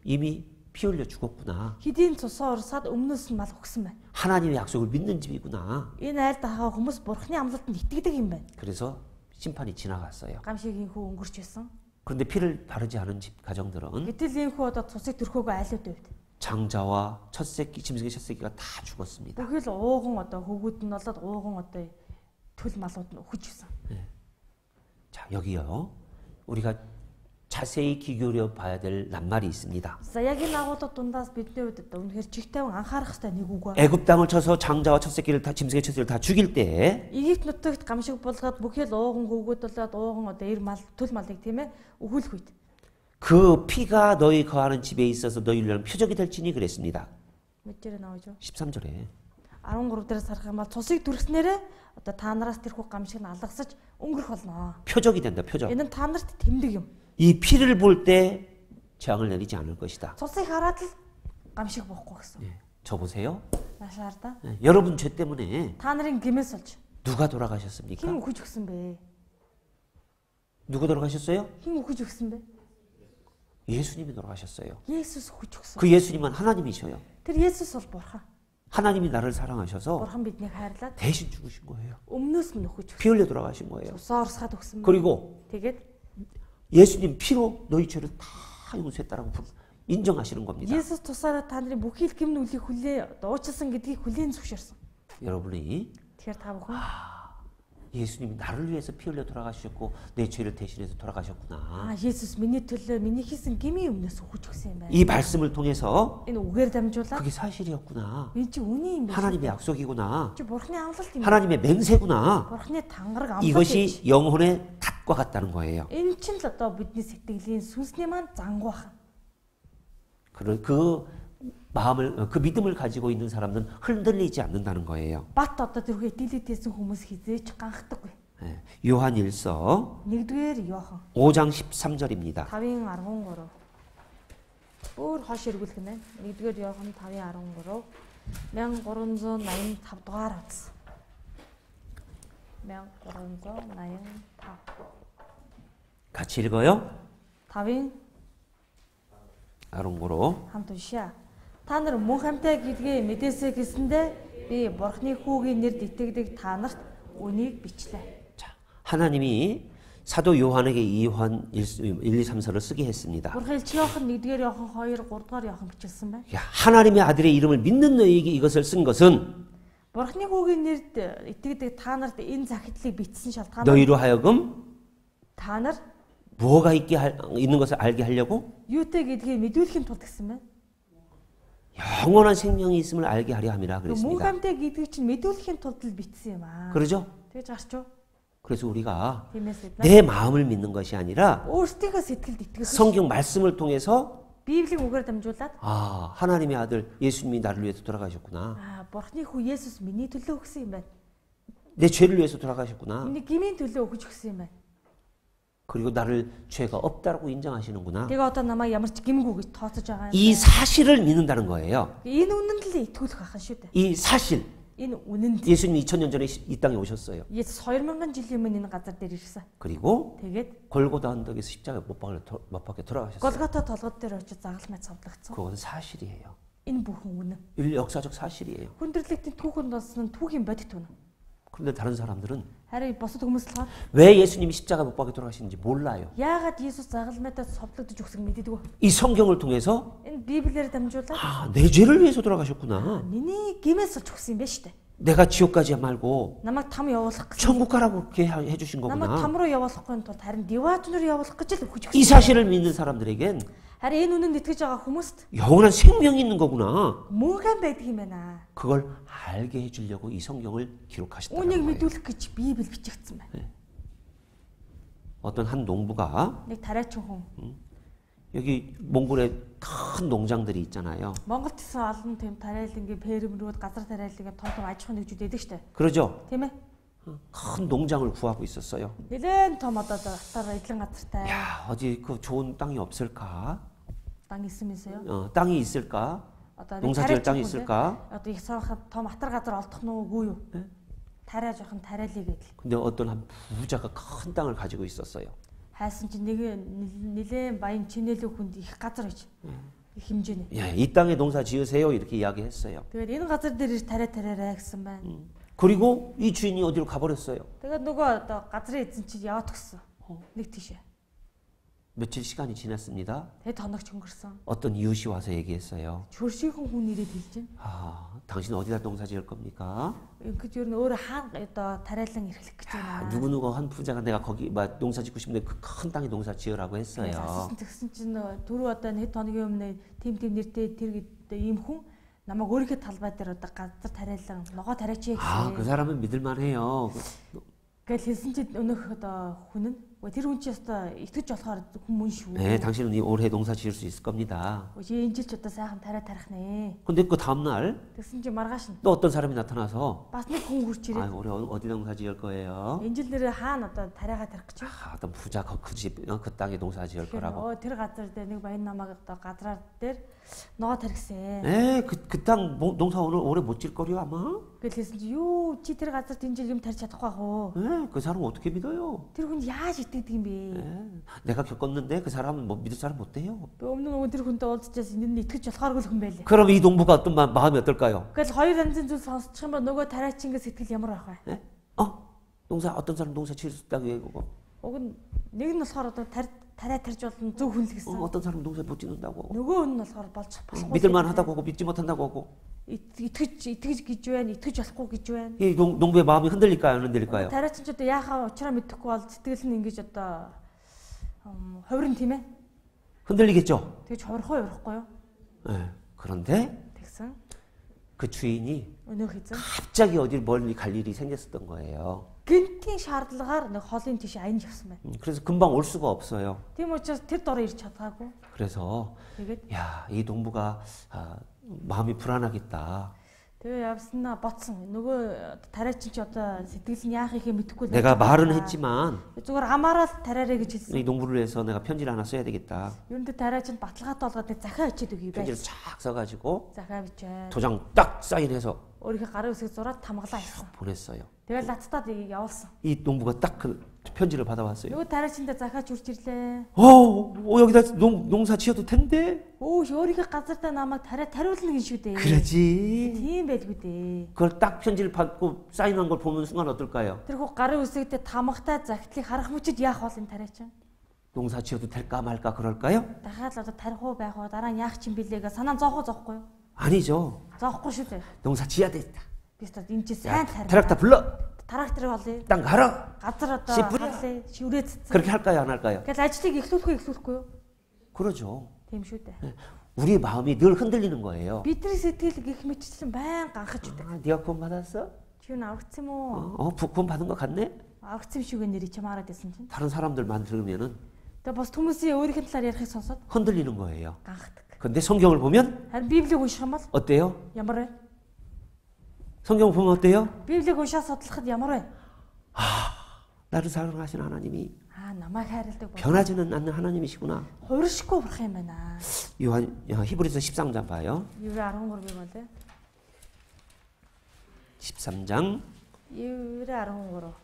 이미 피 흘려 죽었구나. Хэдийн цусаа урсаад өмнөөс нь мал өгсөн байна. 하나님의 약속을 믿는 집이구나. Энэ айлд хаа хүмүүс бурханы амлалтанд итгэдэг юм байна. 그래서 심판이 지나갔어요. Гамшигийн хүү өнгөрч байсан. 그런데 피를 바르지 않은 집 가정들은 Гэтэл энэ хүү одоо цусыг түрхөөгүй айлууд үед. 장자와 첫 새끼, 짐승의 첫 새끼가 다 죽었습니다. Бүхэл ууган одоо хөвгүүд нь болоод ууган одоо төл малууд нь өгч байсан. 자, 여기요. 우리가 자세히 기울여 봐야 될 낱말이 있습니다. За яг энэ агуулгад дундаас бидний үед одоо үнэхээр чих тавин анхаарах хэрэгтэй нэг үг байна. 애굽 땅을 쳐서 장자와 첫 새끼를 다 짐승의 첫 새끼를 다 죽일 때 Египт нутагт гамшиг болгоод бүхэл ууган хөвгүүд болоод ууган одоо эр мал төл малыг тийм ээ өгүүлэх үед. 그 피가 너희 거하는 집에 있어서 너희를 위한 표적이 될지니 그랬습니다. Мэдэрэ наваач юу? 13절에 13 дээрээс харах юм бол цусыг түрхснээрээ одоо та нараас тэрхүү гамшиг нь алгасаж өнгөрөх болно. 표적이 된다. 표적. Энэ нь та нарт тэмдэг юм. 이 피를 볼 때 재앙을 내리지 않을 것이다. Цусыг хараад л гамшиг буухгүй гэсэн. 저 보세요. Нашаар да. 여러분 죄 때문에 Та нарын гэмээс олж 누가 돌아가셨습니까? хэн өгөж өгсөн бэ? 누가 돌아가셨어요? Хэн өгөж өгсөн бэ? 예수님이 돌아가셨어요. Есүс өгөж өгсөн. 그 예수님은 하나님이셔요. Тэр Есүс бол бурхан. 하나님이 나를 사랑하셔서 Бурхан биднийг хайрлаад 대신 죽으신 거예요. өмнөөс нь өгөж 피 흘려 돌아가신 거예요. өгсөн. Цусаар урсгаад өгсөн. 그리고 Тэгээд 예수님 피로 너희 죄를 다 용서했다라고 인정하시는 겁니다. Есүс тусаараа та нарын бүхий л гэм нүглийг хүлээ уучлсан гэдгийг хүлээн зөвшөөрсөн. 여러분이 Тэгэхээр та бүхэн 예수님이 나를 위해서 피 흘려 돌아가셨고 내 죄를 대신해서 돌아가셨구나. Есүс миний төлөө миний хийсэн гмийн өмнөөс өгөж өгсөн юм байна. 이 말씀을 통해서 Энэ үгээр дамжуулаад 그게 사실이었구나. энэ чи үнэн юм байна. 하나님의 약속이구나. Чи бурхны амлалт юм. 하나님의 맹세구나. Бурхны тангараг амлалт. 이것이 영혼의 탓과 같다는 거예요. Энэ чинь л одоо бидний сэтгэлийн сүнсний маань занг бахан. 그 마음을 그 믿음을 가지고 있는 사람은 흔들리지 않는다는 거예요. Бат одоо тэрхүү итгэлээдсэн хүмүүс хизээч ганхдаггүй. 요한 1서 1-р Иохан 5장 13절입니다. 5-13. Өөр хоош эргүүлэх нэ. 1-р Иохан 5:13, 1385 дугаар утас. 1385. 같이 읽어요. 5-ын 13. хамт уншаа. Та нар мөн хамтаа гэдгээ мэдээсэй гэсэндэ би Бурхны хүүгийн нэрд итгэдэг та нарт үнийг бичлээ. 자, 하나님이 사도 요한에게 2한 1, 2, 3서를 쓰게 했습니다. Бурхан Илч Иохан 1-р Иохан 2, 3-р Иохан бичсэн байна. 야, 하나님의 아들의 이름을 믿는 너희에게 이것을 쓴 것은 Бурхны хүүгийн нэрд итгэдэг та нарт энэ захидлыг бичсэн шалтгаан 너희로 하여금 та нар 뭐가 있는 것을 알게 하려고 юутэй гэдгийг мэдүүлэхийн тулд гэсэн байна. 영원한 생명이 있음을 알게 하려 함이라 Мөн 그랬습니다. хамтаа гэдгийг чинь мэдүүлэхийн тулд л бичсэн юм аа. 그러죠? Тэгж гарч юу? 그래서 우리가 Тиймээс бид 내 마음을 믿는 것이 아니라 өөрсдийнхөө сэтгэлд итгэх. 성경 말씀을 통해서 Библийн үгээр дамжуулаад 아, 하나님의 아들 예수님이 나를 위해서 돌아가셨구나. Бурхны хүү Есүс миний төлөө өгсөн юм байна. 내 죄를 위해서 돌아가셨구나. Миний гмийн төлөө өгч өгсөн юм байна. 그리고 나를 죄가 없다고 인정하시는구나. Тэгээ одоо намайг ямар ч гимгүү гэж тооцож байгаа 이 юм. 사실을 믿는다는 거예요. Энэ үнэнд л итгүүлэх ахын шүү дээ. 이 사실. Энэ үнэнд 예수님이 2000년 전에 이 땅에 오셨어요. Есүс 2000 жилийн өмнө энэ газар дээр ирсэн. 그리고 Тэгээд 골고다 언덕에서 십자가에 못 박혀 돌아가셨어요. Голгота толгод дээр очиж загалмай цовдлогдсон. 그건 사실이에요. Энэ бүхэн үнэн. 역사적 사실이에요. Хүндрэлтийн түүхэнд болсон түүхийн бодит үнэн. 그런데 다른 사람들은 Харин бусад хүмүүс болохоор 왜 예수님이 십자가 못 박혀 돌아가시는지 몰라요. яагаад Есүс загалмайдаа цовдлогдож өгсөг мэддэггүй. 이 성경을 통해서 Энэ Библиэр дамжуулаад 아, 내 죄를 위해서 돌아가셨구나. миний гимээс олж өгсөн юм байна шүү дээ. 내가 지옥 가지 말고 Намайг там явуулах гэсэн. 천국 가라고 그렇게 해주신 Намайг 거구나. там руу явуулахгүй тулд харин диваат руу явуулах гэж л өгч 이 өгсөн. 사실을 믿는 사람들에겐 Харин энэ үнэнд итгэж байгаа хүмүүст 영원한 생명이 있는 거구나. мөнхөн байдаг юм байна. 그걸 알게 해주려고 이 성경을 기록하셨다는 Үнийг 거예요. мэдүүлэх гэж Библи бичигдсэн байна. 어떤 한 농부가 Нэг тариачин хүн 여기 몽골에 큰 농장들이 있잖아요. Монголд исэн олон тийм тариалангийн фермерүүд газар тариалангийн том аж ахуйн нэгжүүд байдаг штэ. 그러죠? Тийм ээ. 큰 농장을 구하고 있었어요. Нэлээд том одоо атаар эдлэн газартай 야, 어디 그 좋은 땅이 없을까? дан 있으면서요. 땅이 있을까? Одоо 농사지을 땅이 있을까? Одоо их сайхан том атар газар олдох нь үгүй юу? Тариа жоохон тариалъя гэдэл. 근데 어떤 한 부자가 큰 땅을 가지고 있었어요. Хайсан чинь нэг нэлээд баян чинэлэг хүнд их газар гэж. Их хэмжээний. 야, 이 땅에 농사 지으세요 이렇게 이야기했어요. Тэгээд энэ газар дээр ир тариараа гэсэн байна. 그리고 이 주인이 어디로 가버렸어요. Тэгээд нөгөө одоо газрын эзэн чинь яваад өгсөн. Нэг тийшээ. 며칠 시간이 지났습니다. Тэгээд хоногч өнгөрсөн. 어떤 이웃이 와서 얘기했어요. Чөршийнхэн хүн ирээд хэлж байна. 아, 당신 어디다 농사 지을 겁니까? Ингэж ер нь өөр хаан одоо тариалан эрхлэх гэж байна. 누구누구 한 부자가 내가 거기 농사 짓고 싶은데 그 큰 땅에 농사 지으라고 했어요. Тэгсэн чинь түрүү одоо хэд хоногийн өмнө тим нэртэй тэр ийм хүн намайг өөрийнхөө талбай дээр одоо газар тариалан ногоо тариач 아, 그 гэсэн. 사람은 믿을만 해요. Гэж хэлсэн чинь өнөөх одоо хүн нь тэр хүн чинь одоо итгэж болохоор хүн шүү. 네, 당신은 올해 농사 지을 수 있을 겁니다. Энэ жил ч одоо сайхан тариа тарих нэ. 근데 그 다음날 Тэгсэн чинь маргааш нь 또 어떤 사람이 나타나서 бас нэг хүн хурч 아, ирээд 올해 어디다 농사 지을 거예요? энэ жил нэр хаана одоо тариагаа тарих гэж. 아, 어떤 부자 그 집, 그 땅에 농사 지을 거라고. Тэр газар дээр нэг баян намайг одоо газраар дээр ногоо тарихсан. 에, 그 땅 농사 올해 못 지을 거려 아마? Гэж хэлсэн чинь юу чи тэр газар энэ жил юм тарьж чадахгүй хөө. 에, 그 사람 어떻게 믿어요? Тэр хүн яаж итгэдэг юм бэ? 내가 겪었는데 그 사람은 뭐 믿을 사람 못 돼요. Би өмнө нөгөө тэр хүнтэй уулзчихсан энэ нь итгэж болохооргүй хүн байлээ. 그럼 이 농부가 어떤 마음이 어떨까요? Гэхдээ хоёр янзын зүйл сонсчих юм ба нөгөө тариачингийн сэтгэл ямар байх вэ? 에? 어떤 사람 농사 지을 수 있다고 얘기하고 Уг нь нэг нь болохоор одоо тариа тарьж болно зөв хүн л гэсэн. 어떤 사람 농사 못 짓는다고 하고 Нөгөө хүн нь болохоор болж болохгүй. 믿을만 하다고 하고 믿지 못한다고 하고 итгэж гэж байна, итгэж болохгүй гэж байна. 이 농부의 마음이 흔들릴까요? 안 흔들릴까요? Тариачин ч одоо яахаа учраа мэдэхгүй бол сэтгэл нь ингэж одоо хувирн тийм ээ. 흔들리겠죠? Тэгж хувирахгүй явахгүй юу? 예. 그런데 Тэгсэн. 그 주인이 Өнөөх эзэн 갑자기 어딜 멀리 갈 일이 생겼었던 거예요. гинтийн шаардлагаар нэг холын тийш аянд явсан байна. 그래서 금방 올 수가 없어요. Тийм учраас тэр дороо ирч чадаагүй. 그래서 Тэгээд 야, 이 농부가 마음이 불안하겠다. Тэгээ явснаа ботсон. Нөгөө тариачин ч одоо сэтгэл нь яах ихээ мэдэхгүй л 내가 말은 байна. 했지만 зүгээр амаараа тариараа гэж хэлсэн. 이 농부를 위해서 내가 편지를 하나 써야 되겠다. Юунд тариачин баталгаатай болгоод нэг захиа ичээд өгье 편지를 байж. 쫙 써가지고 Захиа бичээ. 도장 딱 사인해서 Өөрийнхөө гарын үсэг зураад тамгалаа хийсэн. 보냈어요. Тэгэл ноцтоод явуулсан. 이 농부가 딱 그 편지를 받아왔어요. Нөгөө тариачиндээ захиач үрж ирлээ. 여기다 농사 지어도 된대? Өө өөрийнхөө газартаа намайг тариулна гин шүү дээ. 그러지. Тийм байлгүй дээ. 그걸 딱 편지를 받고 사인한 걸 보면 순간 어떨까요? Тэрхүү гарын үсэгтээ тамгатай загтлыг харах мөчид яах бол энэ тариачин? 농사 지어도 될까 말까 그럴까요? Дахиад л одоо тарих уу байх уу дараа нь яах чинь билээ гэ санаа зоох уу зоохгүй юу? 아니죠. Зоохгүй шүү дээ. 농사 지어야 되겠다. Би ч энэ чинь 야, сайн тарих. 트랙터 불러. Тракторыг олъё. 땅 갈아. Газар одоо 씨뿌려. харлаа шиврээ цэцэн. 그렇게 할까요? 안 할까요? Тэгэл ажлыг эхлүүлэхгүй юу? 그러죠. Тийм шүү дээ. 우리 마음이 늘 흔들리는 거예요. Бидний сэтгэл гих мэтчлэн байн ганхаж үүдэг. 네가 구원 받았어? Чи юу аврагдсан юм уу? 구원 받은 거 같네? Аврагдсан шүү гэ нэрийг чам хараад байсан чинь. 다른 사람들만 들으면은 Тэгээ бас хүмүүсийн өөрийнх нь талаар ярихыг сонсоод 흔들리는 거예요. ганхдаг. 근데 성경을 보면 Харин Библийг унших юм бол 어때요? ямар вэ? 성경 보면 어때요? Библийг уншаад судлахад ямар вэ? 나를 사랑하시는 하나님이 Намайг хайрладаг бол 변하지는 않는 하나님이시구나. хувиршгүй бурхан юм байна. 히브리서 13장 봐요. Еврей 13-ыг болоо. 13장 Еврей 13.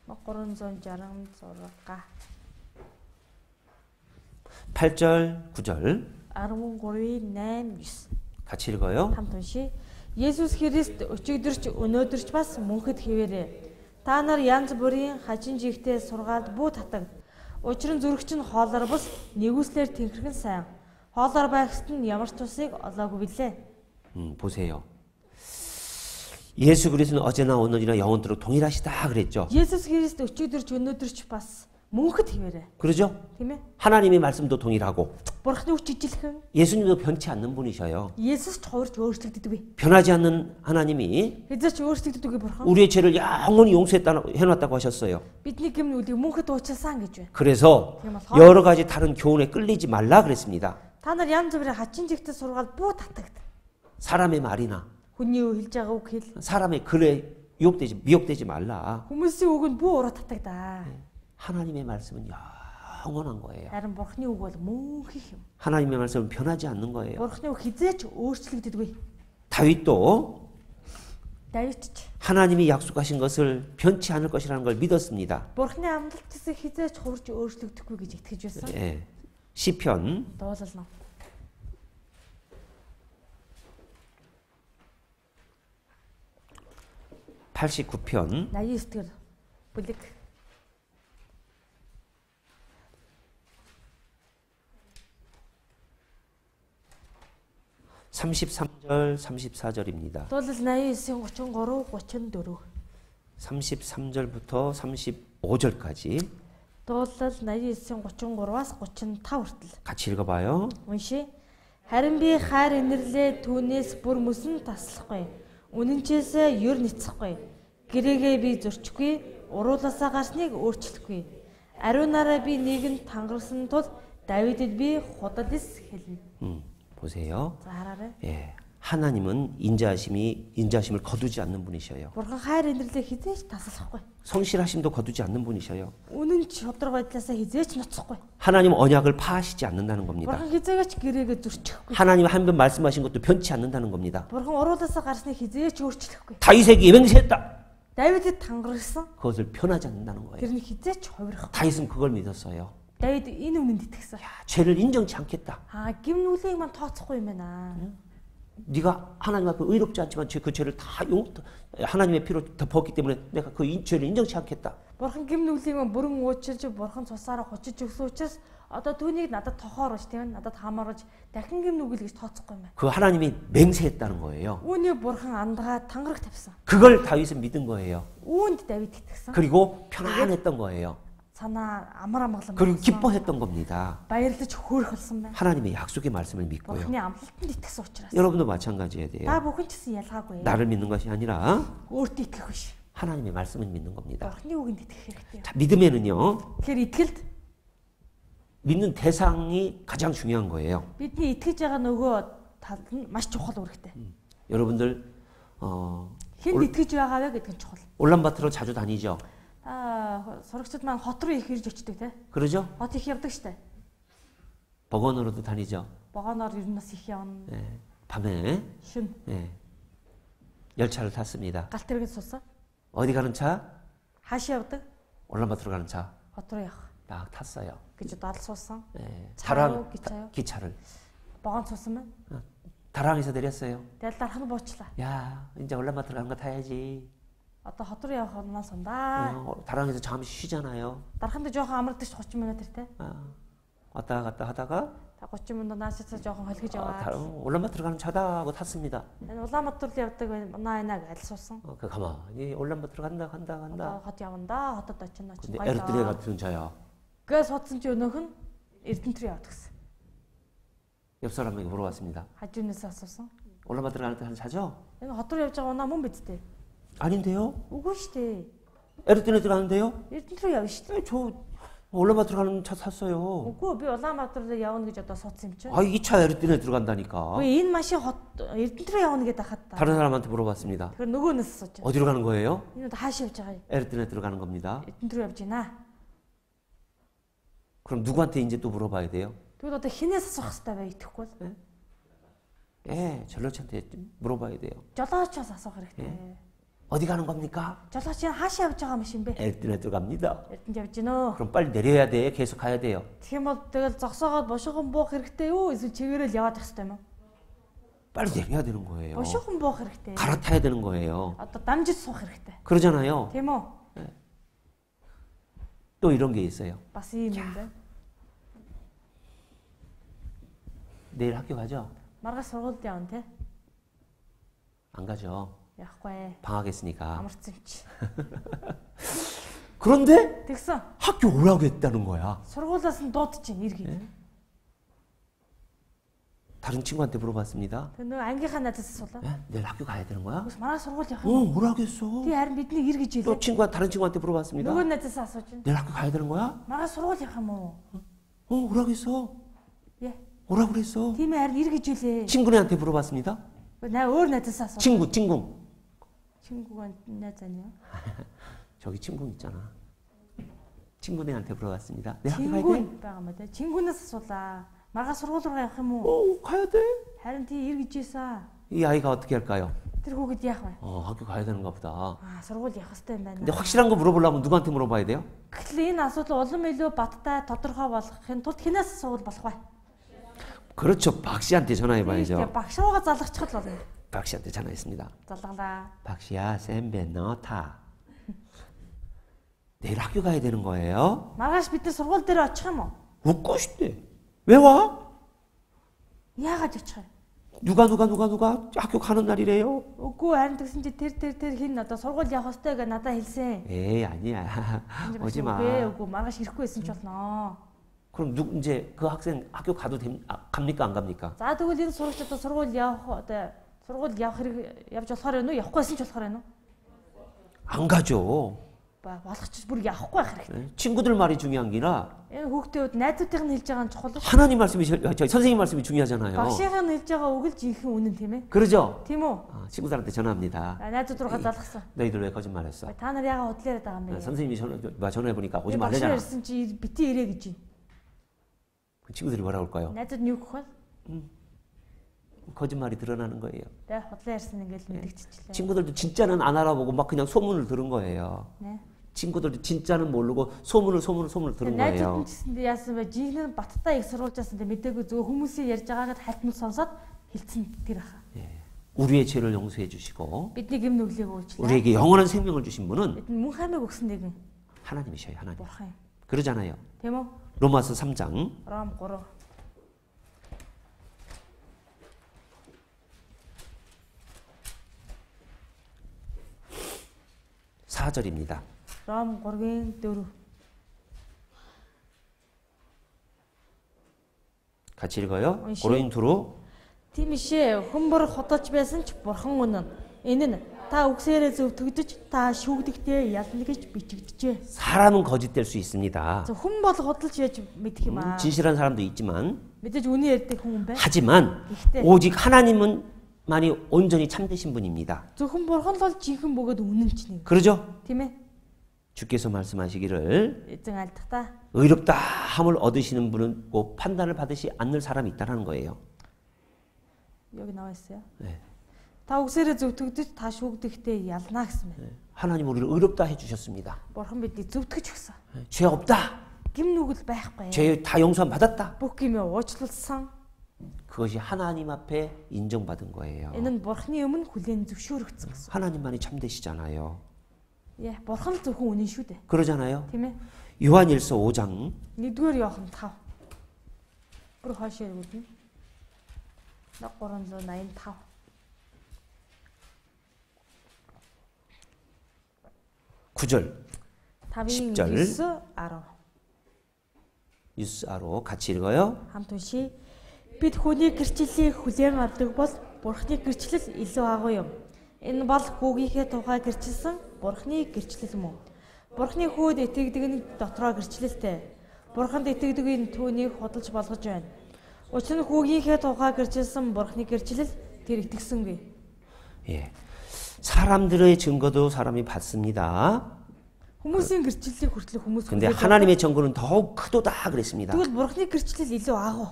366. 8절 9절 13-ийн 8, 9. 같이 읽어요. Хамт уншия. Есүс Христ өчигдөрч өнөөдөрч бас мөнхөд хэвээрээ. Та нар янз бүрийн хажин жигтэй сургаалд бүү татаг. Учир нь зүрхч нь хоолоор бус нэгүслэр тэнхэрхэн сайн. Хоолоор байгсад нь ямар ч тусыг олоогүй билээ. 보세요. 예수 그리스도는 어제나 오늘이나 영원토록 동일하시다 그랬죠. Есүс Христ өчигдөрч өнөөдөрч бас мөнхөд хэвээрээ. 그러죠? Тийм ээ? 하나님의 말씀도 동일하고 Бурхны үч ижилхэн 예수님도 변치 않는 분이셔요. Есүс ч хувирч өөрчлөгддөггүй. 변하지 않는 하나님이 Хэзээ ч өөрчлөгддөггүй бурхан. 우리의 죄를 영원히 해놨다고 하셨어요. Бидний гимнүүдийг мөнхөд уучлсан гэж байна. 그래서 Тийм болохоор 여러 가지 다른 교훈에 끌리지 말라 그랬습니다. та нар янз бүрийн хачин жигтэй сургаалд бүү татагд. 사람의 말이나 Хүний үг хэлж байгаа үг хэл. 사람의 글에 미혹되지 말라. Хүмүүсийн үгэнд бүү ураа татагдаа. 하나님의 말씀은 영원한 거예요. Харин бурхны үг бол мөнхөх юм. 하나님의 말씀은 변하지 않는 거예요. Бурхны үг хизээч өөрчлөгддөггүй. 다윗도 Давид ч 하나님이 약속하신 것을 변치 않을 것이라는 걸 믿었습니다. бурхны амлалтыг хизээч хувирч өөрчлөгдөхгүй гэж итгэж байсан. 예. 시편 Дуулал ном. 89편 89-р бүлэг 33절 34절입니다. Дуулал 89-ийн 33, 34. 33절부터 35절까지 Дуулал 89-ийн 33-аас 35 хүртэл. 같이 읽어봐요. Уншия. Харин би хайр инэрлээ түүнээс бүр мөсөн таслахгүй. Үнэнчээсээ ёр нэцэхгүй. Гэрээгээ би зөрчихгүй. Уруулаасаа гарсныг өөрчлөхгүй. Ариунаараа би нийгэнд тангарсан тул Давидэд би худалдис хэлнэ. 보세요. За хараарай. 예. 하나님은 인자하심을 거두지 않는 분이셔요. Бурхан хайр инэрлээ хизээч таслахгүй. 성실하심도 거두지 않는 분이셔요. Үнэн шудраг байдлаасаа хизээч ноцохгүй. 하나님 언약을 파하시지 않는다는 겁니다. Бурхан хизээч гэрээгээ зөрчихгүй. 하나님 한 번 말씀하신 것도 변치 않는다는 겁니다. Бурхан уруулаасаа гарсныг хизээч өөрчлөхгүй. 다윗에게 맹세했다. Давидэд тангарсан. 그것을 변하지 않는다는 거예요. Тэрний хизээч хувирах. 다윗은 그걸 믿었어요. Давид энэ үнэнд итгэсэн. 죄를 인정치 않겠다. Гим нүлийг мань тооцохгүй юм байна. 네가 하나님 앞에 의롭지 않지만 그 죄를 다 하나님의 피로 덮었기 때문에 내가 그 죄를 인정치 않겠다. Бурхан гим нүлийг мань бүрэн уучлж, бурхан цусаараа хочиж өгсөн учраас одоо түүнийг надад тохоорож, тийм надад хамаарж дахин гим нүгэл гэж тооцохгүй юм байна. 그 하나님이 맹세했다는 거예요. Үүний бурхан андгаа тангараг тавьсан. 그걸 다윗은 믿은 거예요. Үүнд Давид итгэсэн. 그리고 편안했던 거예요. Санаа амар амгалан 그리고 기뻐했던 겁니다. баярлаж хөөрөх болсон байна. 하나님의 약속의 말씀을 믿고요. Бурханы амлалтанд итгэсэн учраас. 여러분도 마찬가지해야 돼요. Та бүхэн ч гэсэн ялгаагүй. 나를 믿는 것이 아니라 Өөртөө итгэх биш. 하나님의 말씀을 믿는 겁니다. Бурханы үгэнд итгэх хэрэгтэй. 자, 믿음에는요. Тэгэхээр итгэлд 믿는 대상이 가장 중요한 거예요. бидний итгэж байгаа нөгөө тал нь маш чухал үүрэгтэй. 여러분들 Хэн итгэж байгаа вэ гэдэг нь чухал. 울란바토르 자주 다니죠. Сурагчид маань хот руу их ирж очдөг те. 그러죠? Хот их явдаг штэ. 버건으로도 다니죠. Богоноор ер нь бас их явна. 예, 밤에 Шүн 예, 열차를 탔습니다. галт хэрэгэд суусан. 어디 가는 차? Хааш явдаг? 울란바토르 가는 차. Хот руу явах 딱 탔어요. гэж дадал суусан. 예, 차요, 기차요? 기차를 Богонд суусан байна. 다랑에서 내렸어요. Тэгэл дархан буучлаа. 야, 이제 울란바토르 가는 거 타야지. Одоо хот руу явах нь сундаа. 다랑에서 잠시 쉬잖아요. Дарханд жоохон амрагдаж 30 минут те. 왔다 갔다 하다가 30 минут наашаасаа жоохон холгиж яваа. 울란바토르 가는 차다 하고 탔습니다. Энэ Улаанбаатар руу явдаг байна гэж аль суусан. 그 가만히 울란바토르 간다. Хот явандаа, хотод очино ч 근데 баялаа. 에르드레 같은 차야. Гээ суудсан чи өнөөх нь Эрдэнэт рүү явдаг гэсэн. 옆 사람에게 물어봤습니다. Хажуунаас асуусан. 울란바토르 가는 차죠? Энэ хот руу явж байгаа унаа мөн биз дээ. 아닌데요? Үгүй шүү дээ. 에르드레 가는데요? Эрдэнэт рүү явна шүү дээ. 저 울란바토르 가는 차 탔어요. Үгүй би Улаанбаатар руу явна гэж одоо суудсан юм чинь. 이 차 에르드레 들어간다니까. Үгүй энэ машин хот Эрдэнэт рүү явна гэдэг хахад та. 다른 사람한테 물어봤습니다. Тэгэхээр нөгөөнөөс асууж. 어디로 가는 거예요? Энэ одоо хааш явж байгаа юм? 에르드레 들어가는 겁니다. Эрдэнэт рүү явж байна. 그럼 누구한테 이제 또 물어봐야 돼요? Тэгвэл одоо хинээс асуух хэрэгтэй бай итгэхгүй бол. 예, 전로치한테 물어봐야 돼요. Жолоочоос асуух хэрэгтэй. 어디 가는 겁니까? Жолооч энэ хааш явж байгаа машин бэ? 에르드레 들어갑니다. Эрдэнэт явж гинөө. 그럼 빨리 내려야 돼. 계속 가야 돼요. Тэгэх юм бол тэгэл зогсоогоод бошигон буух хэрэгтэй юу? Эсвэл чигээрэл яваад байх хэрэгтэй юм уу? 빨리 내려야 되는 거예요. Бошигон буух хэрэгтэй. 갈아타야 되는 거예요. Одоо дамжиж суух хэрэгтэй. 그러잖아요. Тийм үү? 또 이런 게 있어요. Бас ийм юм байна. 내일 학교 가죠? Маргааш сургуульд явна те. 안 가죠. Явахгүй. 방학했으니까. Амарсан чи. 그런데 Тэгсэн. 학교 오라고 했다는 거야. Сургуулаас нь дуудчих иргий. 다른 친구한테 물어봤습니다. Тэр нөгөө ангийнхаа найзаас асуулаа. 내일 학교 가야 되는 거야? Бас маргааш сургууль явах юм. 오라고 했어. Тий харин бидний ир гэж 또 хэлээ. 다른 친구한테 물어봤습니다. Нөгөө найзаас асууж байна. 내일 학교 가야 되는 거야? Маргааш сургууль явах юм уу? 오라고 했어. Яа. 오라고 그랬어. Тийм ээ харин ир гэж хэлээ. 친구네한테 물어봤습니다. Наа өөр найзаас асуу. 친구. Чингүүг найз 아니야? 저기 친구 있잖아. 친구네한테 물어봤습니다. 내일 학교 가야 돼? Чингүүн байгаа мó те. Чингүүнээс асуулаа. Маргааш сургууль руу явах юм уу? 가야 돼. Харин тий ир гэж хэлсэн. 이 아이가 어떻게 할까요? Тэр хүүхэд яах вэ? 학교 가야 되는가 보다. Сургууль явах хэрэгтэй юм байна. 근데 확실한 거 물어보려면 누구한테 물어봐야 돼요? Гэтэл энэ асуудал улам илүү баттай тодорхой болгохын тулд хинээс асуувал болох бай. 그렇죠. 박 씨한테 전화해 봐야죠. Багш руугаа залгачих л болно. 박 씨한테 전화했습니다. Залгалаа. 박 씨야, 쌤배 너타. 내일 학교 가야 되는 거예요? Маргааш бид нар сургууль дээр очих юм уу? 웃고 싶대. 왜 와? Яагаад очих вэ? 누가 학교 가는 날이래요? Үгүй харин тэгсэн чи тэр хин одоо сургууль явах хэрэгтэй гэж надад хэлсэн. 에이 아니야. 오지 마. Үгүй маргааш ирэхгүй байсан ч болно. 그럼 이제 그 학생 학교 가도 갑니까 안 갑니까? За тэгвэл энэ сурагч одоо сургууль явах хэрэг явж болохоор байна уу? Явахгүйсэн ч болохоор байна уу? 안 가죠. Болох ч бүр явахгүй байх хэрэгтэй. 친구들 말이 중요한 게 아니라 Энэ хүүхдүүд найзуудын хэлж байгаа нь чухал. 하나님 말씀이 선생님 말씀이 중요하잖아요. Багшийн хэлж байгаа үг л жинхэнэ үнэн тийм ээ. 그러죠? Тийм үү? 친구들한테 전화합니다. Найзууд руугаа залгасан. 너희들 왜 거짓말했어? Та нар яагаад худлаараад байгаа юм бэ? 선생님이 전화해 보니까 오지 Багш 말래잖아. ярьсан чи бити ирээ гэж байна. 그 친구들이 뭐라 그럴까요? Найзууд нь юу гэх вэ? 거짓말이 드러나는 거예요. Тэ худлаа ярьсан ингээл мэдгдчихлээ. 친구들도 진짜는 안 알아보고 막 그냥 소문을 들은 거예요. 네. 친구들도 진짜는 모르고 소문을 들은 거예요. Найзууд нь гэсэндээ яасан бэ? Жинхэнэ баттай их сурвалжаасан дэ мэдээгүй зөв хүмүүсийн ярьж байгаагаад халтмал сонсоод хэлсэн тэр аха. 우리의 죄를 용서해 주시고 Бидний гэм нүглийг уучлаа. 우리에게 영원한 생명을 주신 분은 Бидний мөн хаймыг өгсөн нэгэн 하나님이셔요. 하나님. бурхан юм. 그러잖아요. Тийм үү? 로마서 3장 Ром 3. 4절입니다. Ром 3-гийн 4. 같이 읽어요. уншия. 고린도로 Тийм ишээ хүмүүр хотож байсан ч бурхан үнэн. Энэ нь та үгсээрээ зөвтгөдөж та шүүгдэхдээ ялна гэж бичигдэжээ. 사람은 거짓될 수 있습니다. Хүн бол худалж яж мэдэх юм аа. 진실한 사람도 있지만 Мэдээж үнэн ярьдаг хүн бай. 하지만 Гэхдээ 오직 하나님은 온전히 참되신 분입니다. Зөвхөн бурхан л бол жинхэнэ бөгөөд үнэн ч нэг. 그러죠? Тийм ээ. 주께서 말씀하시기를 Эзэн альдахдаа 의롭다 함을 얻으시는 분은 꼭 판단을 받으시 않는 사람이 있다는 거예요. 여기 나와 있어요. 네. Та үгсээрээ зөвтгөгдөж та шүүгдэхдээ ялнаа гэсэн байна. 하나님 우리를 의롭다 해주셨습니다. Бурхан биднийг зөвтгөж өгсөн. 죄 없다. Гим нүгэл байхгүй. 죄 다 용서함 받았다. Бүх гимээ уучлалсан. 그것이 하나님 앞에 인정받은 거예요. Энэ нь Бурханы өмнө хүлээн зөвшөөрөгдсөн гэсэн. 하나님만이 참되시잖아요. Яа, Бурхан л зөвхөн үнэн шүү дээ. 그러잖아요. Тийм ээ. 요한일서 5장 1-р Иохан 5. Бүр хойшоо өгнө. 385. 9절 5-ын 10. 9-10. 뉴스아로 같이 읽어요. Хамт уншия. Бид хүний гэрчлэлийг хүлээн авдаг бол Бурханы гэрчлэл илүү агуу юм. Энэ бол хүүгийнхээ тухай гэрчилсэн Бурханы гэрчлэл мөн. Бурханы хүүд итгэдэг нь дотроо гэрчлэлтэй. Бурханд итгэдэг нь түүнийг худалж болгож байна. Учир нь хүүгийнхээ тухай гэрчилсэн Бурханы гэрчлэл тэр итгэсэнгүй. 예. 사람들의 증거도 사람이 받습니다. Хүмүүсийн гэрчлэлийг хүртэл хүмүүс 근데 하나님의 증거는 더욱 크도다 그랬습니다. тэгвэл Бурханы гэрчлэл илүү агуу.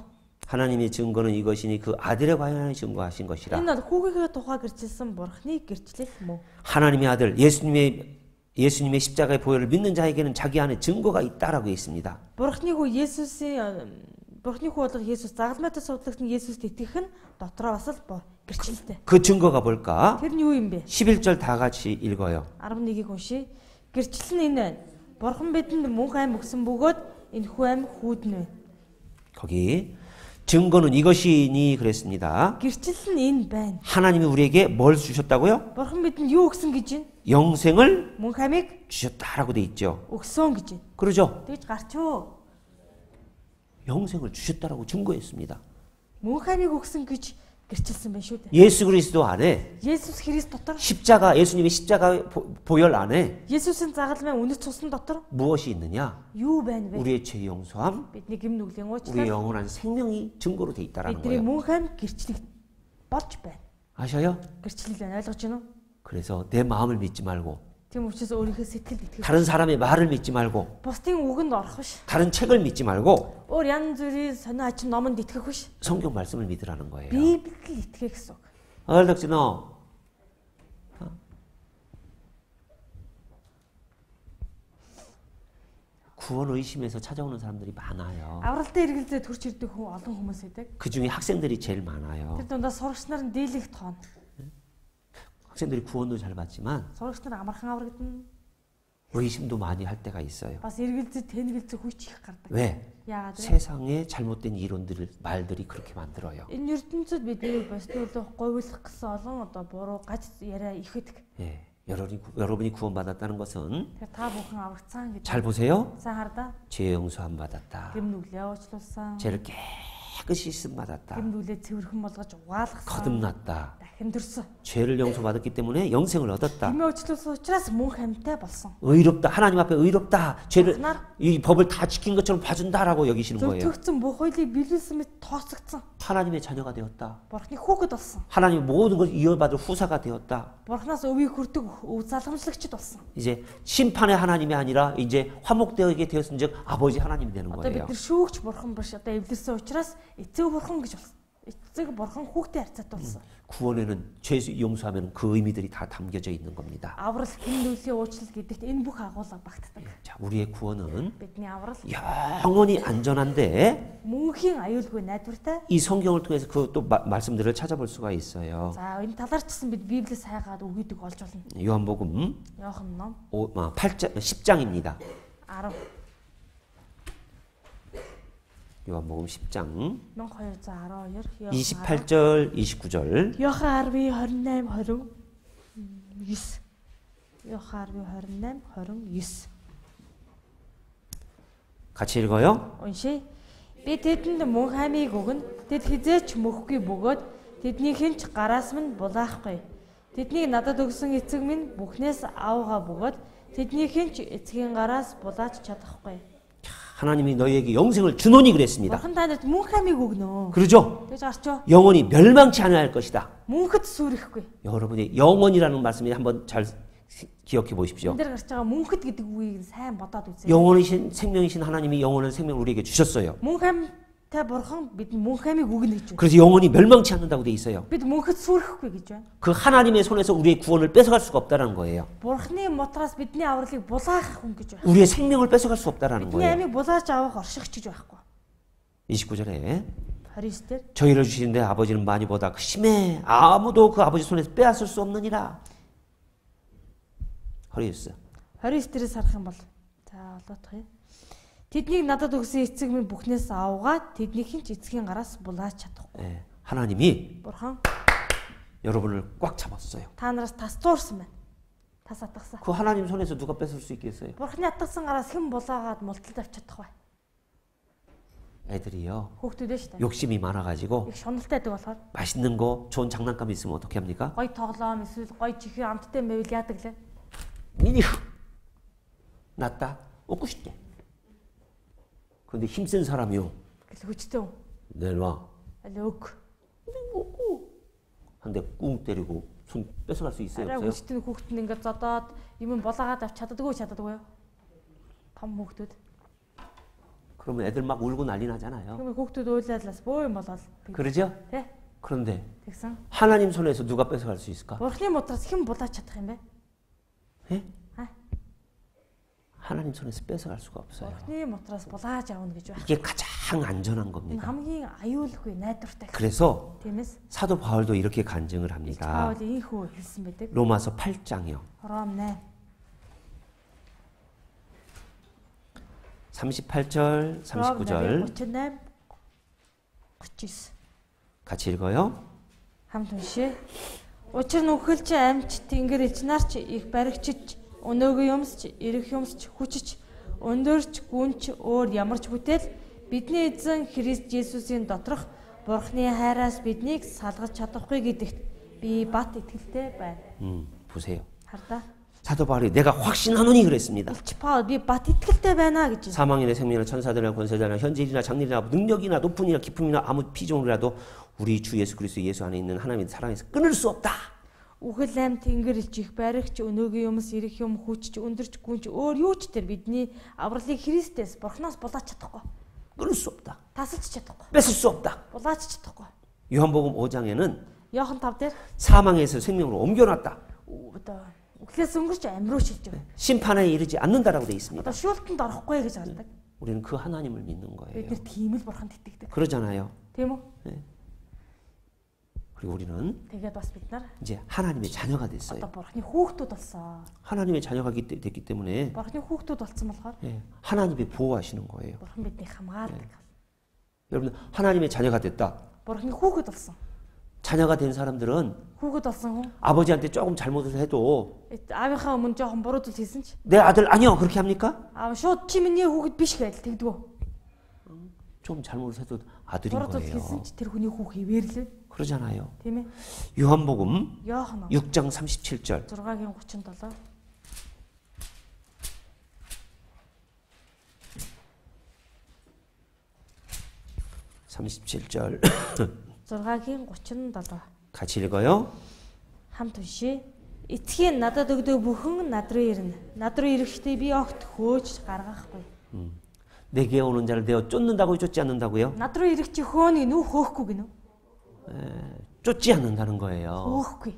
하나님의 증거는 이것이니 그 아들에 관하여 증거하신 것이라. Энэ бол хүүгийнхээ тухай гэрчилсэн Бурханы гэрчлэл мөн. 하나님의 아들 예수님의 십자가의 보혈을 믿는 자에게는 자기 안에 증거가 있다라고 했습니다. Бурханы хүү Бурханы хүү болох Есүс загалмайтай суудлагдсан Есүст итгэх нь дотроо бас л гэрчлэлтэй. 그 증거가 뭘까? Тэр нь юу юм бэ? 11절 다 같이 읽어요. 11-ийг уншия. Гэрчлэл нь энэ байна. Бурхан бидэнд мөнх аим өгсөн бөгөөд энэ хүү аим хүүд нь байна. 거기 증거는 이것이니 그랬습니다. гэрчлэл нь энэ байна. 하나님이 우리에게 뭘 주셨다고요? Бурхан бидэнд юу өгсөн гэж байна? 영생을 Мөнх аймыг 주셨다라고 돼 있죠. өгсөн гэж байна. 그러죠? Тэгж гарч юу? 영생을 주셨다라고 증거했습니다. Мөнх аймыг өгсөн гэж гэрчилсэн байна шүү дээ. 예수 그리스도 안에 Есүс Христ дотор 십자가 예수님의 십자가 보혈 안에 Есүсийн загалмай үнэт цусан дотор 무엇이 있느냐? юу байна вэ? 우리의 죄 용서함, Бидний гим нүглийн 우리의 уучлал, 영원한 생명이 증거로 돼 있다라는 бидний 거예요. мөнх аймаг гэрчлэл болж байна. 아셔요? гэрчлэл байна. ойлгож байна уу? 그래서 내 마음을 믿지 말고 Тийм учраас өөрийнхөө сэтгэлд итгэх. 다른 사람의 말을 믿지 말고 Бусдын үгэнд орох биш. 다른 책을 믿지 말고 Өөр янз бүрийн сонио ачин номонд итгэх биш. 성경 말씀을 믿으라는 거예요. Библиэд итгэх гэсэн үг. 알겠지너? 구원 의심에서 찾아오는 사람들이 많아요. Авралтай эргэлзээ төрч ирдэг хүн олон хүмүүс байдаг. 그 중에 학생들이 제일 많아요. Тэр дундаа сурагч нар нь дийлэх тоон. 학생들이 구원도 잘 받지만 Сурагч нар амархан аврагдана. 의심도 많이 할 때가 있어요. Бас эргэлзээ тэнэгэлзээ хүч их гардаг. 왜? Яагаад вэ? 세상에 잘못된 이론들을 말들이 그렇게 만들어요. Энэ ертөнцид бидний бостуулах, говьлох гэсэн олон одоо буруу гац яриа их байдаг. 예, 여러분이 구원받았다는 것은 Тэгэхээр та бүхэн аврагдсан гэж. 잘 보세요. Сайн хардаа. 죄 용서함 받았다. Гим нүглээ уучлуулсан. 죄를 깨끗이 씻음 받았다. Гим нүглээ цэвэрхэн болгож угаалгасан. 거듭났다. Дахин төрсөн. 죄를 용서받았기 때문에 영생을 얻었다. Гимээ уучлуулсан учраас мөнх амьтай болсон. 의롭다. 하나님 앞에 의롭다. 죄를 Нар 이 법을 다 지킨 것처럼 봐준다라고 여기시는 거예요. зөвтгөгдсөн бүх хуулийг биелүүлсэн мэт тооцогдсон. 하나님의 자녀가 되었다. Бурхны хүүхэд болсон. 하나님의 모든 것을 이어받을 후사가 되었다. Бурхнаас өвийг хүрдэг өв залгамжлагчд болсон. 이제 심판의 하나님이 아니라 이제 화목되게 되었은즉 아버지 하나님이 되는 Одоо 거예요. бид нар шүүгч бурхан биш одоо эвлэрсэн учраас эцэг бурхан гэж болсон. Эцэг бурхан хүүхдэд харьцаатай болсон. 구원에는 죄 용서하면 그 의미들이 다 담겨져 있는 겁니다. Аврал гим нүглийн уучлал гэдэгт энэ бүх агуулга багтдаг. 자, 우리의 구원은 Бидний аврал 영원히 안전한데 мөнхийн аюулгүй найдвартай. 이 성경을 통해서 그 또 말씀들을 찾아볼 수가 있어요. За энэ талаар ч гэсэн бид Библиэс хайгаад үгүйдэг олж болно. 요한복음 Иохан ном 10장입니다. 10 요한복음 10장 1212 28절 29절 Иохан 10:28 29 Иохан 10:28 29 같이 읽어요. уншия. Би тэдэнд мөнх аймыг өгнө. Тэд хизээч мөхгүй бөгөөд тэдний хинч гараас минь булаахгүй. Тэднийг надад өгсөн эцэг минь бүхнээс аавгаа бөгөөд тэдний хинч эцгийн гараас булаач чадахгүй. 하나님이 너희에게 영생을 주노니 그랬습니다. Бурхан танарт мөнх амийг өгнө. 그러죠? Тэгж гарчоо. 영원히 멸망치 않을 것이다. Мөнхөд сүрэхгүй. 여러분이 영원이라는 말씀이 한번 잘 기억해 보십시오. Энд дээр гарч байгаа мөнхөд гэдэг үгийг сайн бодоод үзье. 영원이신 생명이신 하나님이 영원한 생명을 우리에게 주셨어요. Мөнх амтай бурхан бид мөнх амийг өгнө гэж байна. 그래서 영원히 멸망치 않는다고 돼 있어요. Бид мөнхөд сүрэхгүй гэж байна. 그 하나님의 손에서 우리의 구원을 뺏어갈 수가 없다는 거예요. Бурханы мотроос бидний авралыг булаах хүн гэж байна. 우리의 생명을 뺏어갈 수 없다는 Бидний 거예요. амийг булааж авах оршигч гэж байхгүй. 29절에 29-д 저희를 주신 내 아버지는 많이 보다 심해 아무도 그 아버지 손에서 빼앗을 수 없느니라. 허리였어. 29-дээс харах юм бол за олоодох юм. Тэднийг надад өгсөн эцэг минь бүхнээс авгаад тэднийг хинч эцгийн гараас булааж чадахгүй. 예, 하나님이 Бурхан 여러분을 꽉 잡았어요. та нараас тас туурсан байна. Тас атгасан. 그 하나님 손에서 누가 뺏을 수 있겠어요? Бурханы атгасан гараас хэн булаагаад мулталд авч чадах вэ? 애들이요. Хүүхдүүд шүү дээ. 욕심이 많아가지고 Их шуналтай байдаг болохоор 맛있는 거 좋은 장난감 있으면 어떻게 합니까? гой тоглоом эсвэл гой чихэр амттай байвал яадаг лээ. 미니 낫다 먹고 싶대. 그런데 힘센 사람이요. Гэл хүчтэй хүн. 내놔. Аль өг. 한 대 꿍 때리고 손 뺏어갈 수 있어요? Арай 없어요? хүчтэй хүүхэд нь ингээд зодоод юм булаагаад авч чаддаггүй юу? Том хүүхдүүд. 그러면 애들 막 울고 난리 나잖아요. 그러면 хүүхдүүд уйлaalаас бөө юм болол. 그러죠? Тэ? 그런데 Тэгсэн. 하나님 손에서 누가 뺏어갈 수 있을까? Бурхны мутраас хэн булаач чадах юм бэ? 예? 아. 하나님 손에서 뺏어갈 수가 없어요. Бурхны мутраас булааж авна гэж байна. 이게 가장 안전한 Энэ 겁니다. хамгийн аюулгүй найдвартай. 그래서 Тиймээс 사도 바울도 이렇게 간증을 합니다. Паул ийхүү хэлсэн байдаг. 로마서 8장이요. Ром 8. 38절, 39절 38 39 같이 읽어요. хамт уншия. Учир нь үхэлч амьч тэнгэр элч нарч их баригчч өнөөгөө юмсч ирэх юмсч хүчч өндөрч гүнч өөр ямарч бүтээл бидний эзэн Христ Есүсийн доторх Бурхны хайраас биднийг салгаж чадахгүй гэдэгт би бат итгэлтэй байна. 보세요. Хардаа. 사도 바울이 내가 확신하노니 그랬습니다. Илч Паул би бат итгэлтэй байна гэж. 사망이나 생명이나 천사들이나 권세자나 현재일이나 장래일이나 능력이나 높음이나 깊음이나 아무 피조물이라도 우리 주 예수 그리스도 예수 안에 있는 하나님의 사랑에서 끊을 수 없다. Үхэл аим тэнгэр элч их баригч өнөөгийн юмс ирэх юм хүчч өндөрч гүнч өөр юу ч тэр бидний авралыг Христэс Бурханаас булаач чадахгүй. 끊을 수 없다. Тасалж чадахгүй. 뺏을 수 없다. Булаач чадахгүй. 요한복음 5장에는 Иохан 5 дээр 사망에서 생명으로 옮겨놨다. одоо үхлээс өнгөрч амь руу шилж байгаа. 심판에 이르지 않는다라고 되어 있습니다. Одоо шуултанд орохгүй гэж хардаг. 우리는 그 하나님을 믿는 거예요. Бид нэр тийм л бурханд итгэдэг. 그러잖아요. Тийм үү? 그리고 우리는 Тэгээд бас бид нар 이제 하나님의 자녀가 됐어요. одоо бурхны хүүхдүүд болсон. 하나님의 자녀가 됐기 때문에 Бурхны хүүхдүүд болсон болохоор 하나님이 보호하시는 거예요. бурхан биднийг хамгаалдаг. 여러분 하나님의 자녀가 됐다. Бурхны хүүхэд болсон. 자녀가 된 사람들은 Хүүхэд болсон хүн 아버지한테 조금 잘못을 해도 аавынхаа өмнө жоохон буруудал хийсэн ч 내 아들 아니요 그렇게 합니까? аав шууд чи миний хүүхэд биш гэж тэгдэггүй. 좀 잘못을 해도 아들인 Буруудал 거예요. хийсэн ч тэр хүний хүү хэвээр л 그러잖아요. тийм ээ. 요한복음 Иохан 6장 37절 6-гийн 37. 37절 6-гийн 37. 같이 읽어요. Хамт уншия. Эцгийн надад өгдөг бүхэн над руу ирнэ. Над руу ирэхдээ би огт хөөж гаргахгүй. 내게 오는 자를 내어 쫓는다고 쫓지 않는다고요? Над руу ирэх чи хөөнийг нүү хөөхгүй гинэ. 쫓지 않는다는 거예요. Хөөхгүй.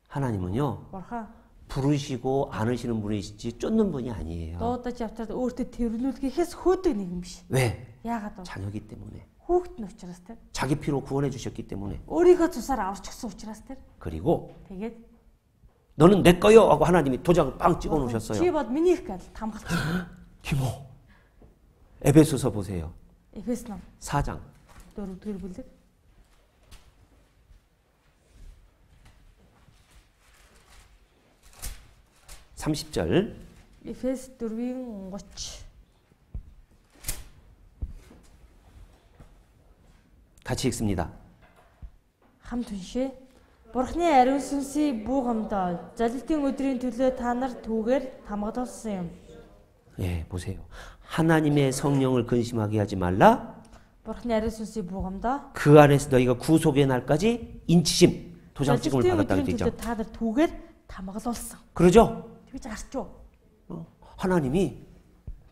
하나님은요 Бурхан 부르시고 안으시는 분이시지 쫓는 분이 아니에요. дуудаж явтаад өөртөө тэрнүүлгэхээс хөөдөг нэг юм биш. 왜? Яагаад вэ? 자녀기 때문에 Хүүхэд нь учраас тэр. 자기 피로 구원해 주셨기 때문에 Өөрийнхөө цусаар аварчихсан учраас тэр. 그리고 Тэгээд 너는 내 거요 하고 하나님이 도장을 빵 찍어 чи 놓으셨어요. бод минийх гэж хамгаалчих. 티모 에베소서 보세요. Эфес ном 4장 4-р бүлэг 30절 Эфес 4-ийн 30. 같이 읽습니다. Хамт уншия. Бурхны ариун сүнсийн бүү гомдоо золилтын өдрийн төлөө та нар түүгээр тамгадуулсан юм. 예, 보세요. 하나님의 성령을 근심하게 하지 말라. Бурхны ариун сүнсийг буугамдаа. 그 안에서 너희가 구속의 날까지 인치심, 도장찍음을 받았다고 되어 있죠. та нар түүгээр тамгалуулсан. 그러죠? Тэгж гарч юу? 하나님이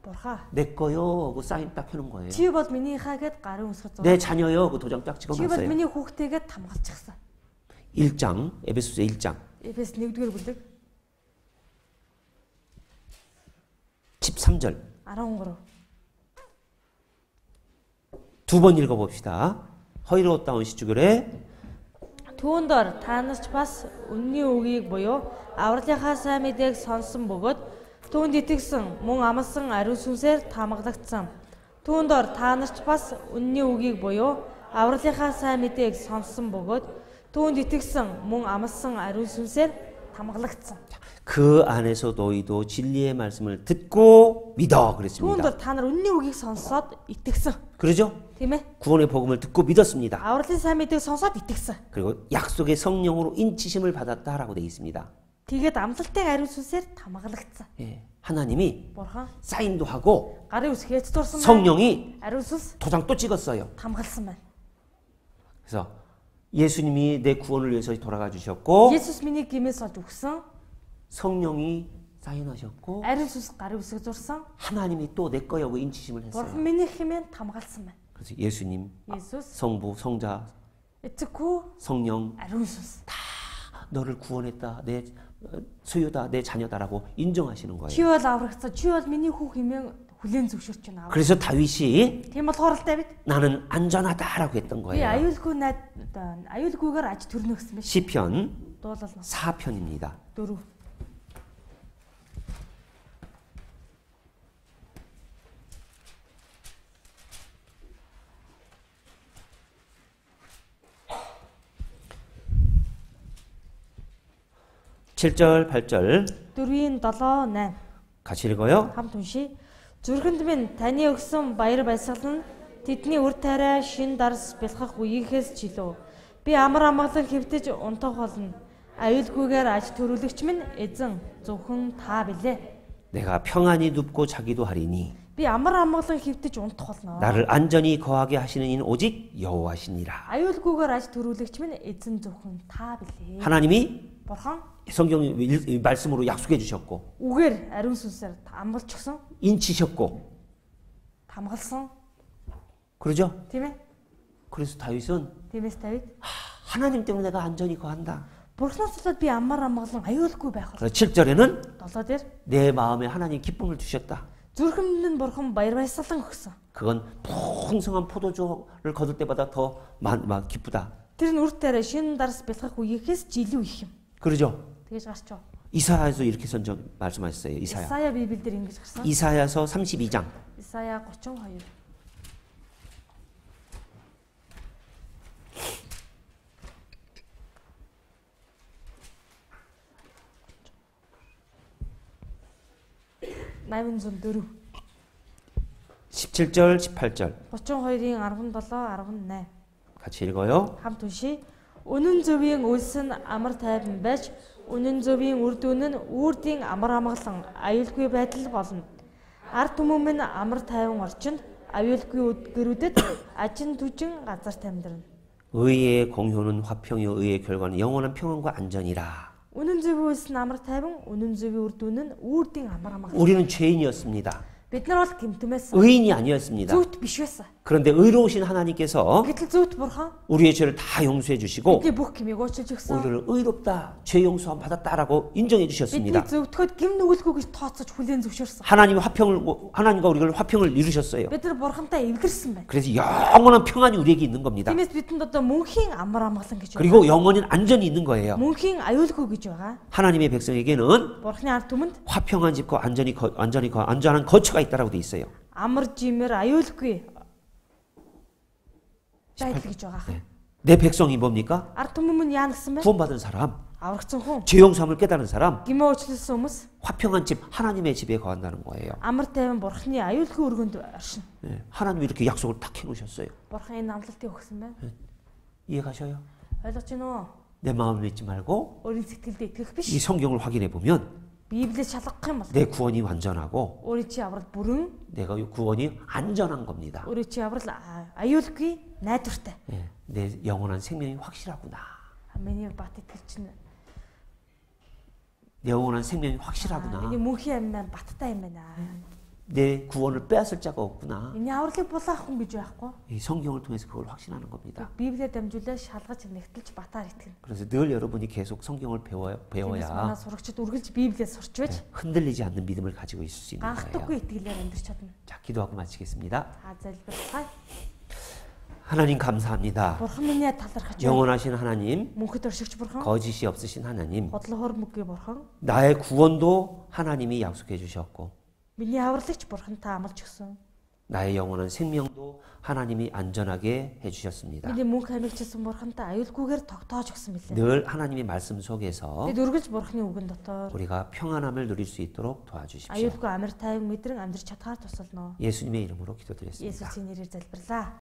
Бурхан. 내 거요 하고 사인 딱 해놓은 거예요. Чи бол минийхаа гэд гарын үсгэж 내 зурсан. 자녀요 그 도장 딱 Чи бол 찍어놨어요. миний хүүхдтэйгээ тамгалчихсан. 1장 에베소서 1장 Эфес 1-р бүлэг 13절 13. 두 번 읽어봅시다. 허이로웠다운 시주결에 Түүндор та нарч бас үнний үгийг буюу авралынхаа сайн мэдээг сонсон бөгөөд түүнд итгэсэн мөн амласан ариун сүнсээр таамаглагдсан. Түүндор та нарч бас үнний үгийг буюу авралынхаа сайн мэдээг сонсон бөгөөд түүнд итгэсэн мөн амласан ариун сүнсээр таамаглагдсан. 그 안에서 너희도 진리의 말씀을 듣고 믿어 그랬습니다. Түүндор та нар үнний үгийг сонсоод итгэсэн. 그러죠? Тийм ээ? 구원의 복음을 듣고 믿었습니다. Авралын сайн мэдээг сонсоод итгэсэн. 그리고 약속의 성령으로 인치심을 받았다라고 되어 있습니다. Тэгээд амлалтыг ариун сүнсээр таамаглагдсан. 예, 하나님이 Бурхан 사인도 하고 гарын үс хээц дурсан байна. 성령이 Ариун сүнс 도장 또 찍었어요. тамгалсан байна. 그래서 예수님이 내 구원을 위해서 돌아가 주셨고 Есүс миний гимээс олж өгсөн. 성령이 사인하셨고 Ариун сүнс гарын үсэг зурсан. 하나님이 또 내 거라고 인치심을 Бурхан 했어요. миний хэмээн тамгалсан байна. 그래서 예수님, Есүс, 성부, 성자, эцэг хүү, 성령 ариун сүнс. 너를 구원했다. 내 소유다. 내 자녀다라고 인정하시는 거예요. Чи бол аврагцаа, чи бол миний хүү хэмээн хүлээн зөвшөөрч байна. 그래서 다윗이 Тийм болохоор л Давид 나는 안전하다라고 했던 би 거예요. аюулгүйгээр аж төрнө гэсэн байна. 시편 Дуулал 4편입니다. 4. 칠절 8절 4-ийн 7, 8. 같이 읽어요. Хамт уншия. Зүрхэнд минь таны өгсөн баяр баясгал нь тэдний үр тариа шин дарс бэлхах үеийнхээс ч илүү. Би амар амгалан хэвтэж унтах болно. Аюулгүйгээр аж төрүүлэгч минь эзэн зөвхөн та билээ. 내가 평안히 눕고 자기도 하리니 Би амар амгалан хэвтэж унтах болно. 나를 안전히 거하게 하시는 이는 오직 여호와시니라. Аюулгүйгээр аж төрүүлэгч минь эзэн зөвхөн та билээ. 하나님이 Бурхан 성경 말씀으로 약속해 주셨고 үгээр ариун сүнсээр амгалчихсан, 인치셨고 тамгалсан. 그러죠? Тийм ээ? 그래서 다윗은 Тиймээс Давид 하나님 때문에 내가 안전히 거한다. Бурханаас болоод би амар амгалан аюулгүй байх. 그래서 7절에는 7 дээр 내 마음에 하나님 기쁨을 주셨다. зүрхэнд нь Бурхан баяр баясгалан өгсөн. 그건 풍성한 포도주를 거둘 때마다 더 기쁘다. Тэр нь үр тариа шин дарс бэлхах үеийнхээс жилүү их юм. 그러죠? Тэгэж гарч юу? 이사야에서 이렇게 말씀하셨어요. 이사야. Исая Библиэлд ингэж гарсан. 이사야서 32장 Исая 32. Наймын 4. 17절 18절 32-ийн 17, 18. 같이 읽어요. Хамт уншия. Үнэн зөвийн үлс нь амар тайван байж, үнэн зөвийн үр дүн нь үрдийн амар амгалан аюулгүй байдал болно. Ард түмэн минь амар тайван орчинд аюулгүй гэрүүдэд ажин түжин газар тамдирна. 의의 공효는 화평이요 의의 결과는 영원한 평안과 안전이라. Үнэн зөвийн үлс нь амар тайван, үнэн зөвийн үр дүн нь үрдийн амар амгалан. 우리는 죄인이었습니다. Бид нар бол гэмтмээс 의인이 아니었습니다. зөвхт биш байсан. 그런데 의로우신 하나님께서 Гэтэл зөвхт Бурхан 우리의 죄를 다 용서해 주시고 бидний бүх гмийг уучлж өгсөн. 우리를 의롭다, 죄 용서함 받았다라고 인정해 Бидний 주셨습니다. зөвхтөхөд гим нүгэлгүй гэж тооцож хүлээн зөвшөөрсөн. 하나님과 우리가 화평을 이루셨어요. Бид нар Бурхантай эвлэрсэн байна. 그래서 영원한 평안이 우리에게 있는 겁니다. Тиймээс бидэнд одоо мөнхийн амар амгалан гэж байна. 그리고 영원한 안전이 있는 거예요. Мөнхийн аюулгүй гэж байгаа. 하나님의 백성에게는 Бурхны ард түмэнд 화평한 집과 안전한 거처가 있다라고 돼 있어요. амар жимээр аюулгүй байдал гэж байгаа. 네. 내 백성이 뭡니까? Ард түмэн яа гэсэн бэ? 구원받은 사람, Аврагцсан хүн, 죄 용서함을 깨달은 사람, гимээ уучлсан хүмүүс, 화평한 집 하나님의 집에 거한다는 거예요. амар тайван Бурхны аюулгүй өргөнд оршин. 네. 하나님이 이렇게 약속을 딱 해놓으셨어요. Бурхан энэ амлалтыг өгсөн байна. 이해가셔요? Ойлгож байна уу? 내 마음을 믿지 말고 Өөрийн сэтгэлдээ итгэх 이 биш. 성경을 확인해 보면 Библиэс шалгах юм бол 내 구원이 완전하고 өөрийн чи аврал бүрэн, 내가 구원이 안전한 겁니다. өөрийн чи аврал аюулгүй, найдвартай. 예, 내 영원한 생명이 확실하구나. Миний бат итгэл чинь 내 영원한 생명이 миний 확실하구나. мөнхийн амьд маань баттай юм байна. 내 구원을 빼앗을 자가 없구나. Миний авралыг булаах хүн гэж байхгүй. 이 성경을 통해서 그걸 확신하는 겁니다. Библиэд дамжуулаад шалгаж нэгтэлж батаар итгэнэ. 그래서 늘 여러분이 계속 성경을 Манаа 배워야 сурагчид үргэлж Библиэд сурч байж 흔들리지 않는 믿음을 가지고 있을 수 있는 거예요. ганхдаггүй итгэлээр амьдрч чадна. 자, 기도하고 마치겠습니다. Залбирцгаая. 하나님 감사합니다. Бурхан минь талархаж байна. 영원하신 하나님, Мөнхөд оршигч бурхан, 거짓이 없으신 하나님, бодлого хормөггүй бурхан, 나의 구원도 하나님이 약속해 주셨고 миний авралагч бурхан та амлаж өгсөн. 나의 영원한 생명도 하나님이 안전하게 해주셨습니다. Миний мөнх амьгчсан бурхантай аюулгүйгээр тогтоож өгсөн билээ. 늘 하나님의 말씀 속에서 Бид үргэлж бурханы үгэн дотор 우리가 평안함을 누릴 수 있도록 도와주십시오. аюулгүй амар тайван мэдрэн амьдрч чадхаар тусалнаа. 예수님의 이름으로 기도드렸습니다. Есүсийн нэрээр залбирлаа.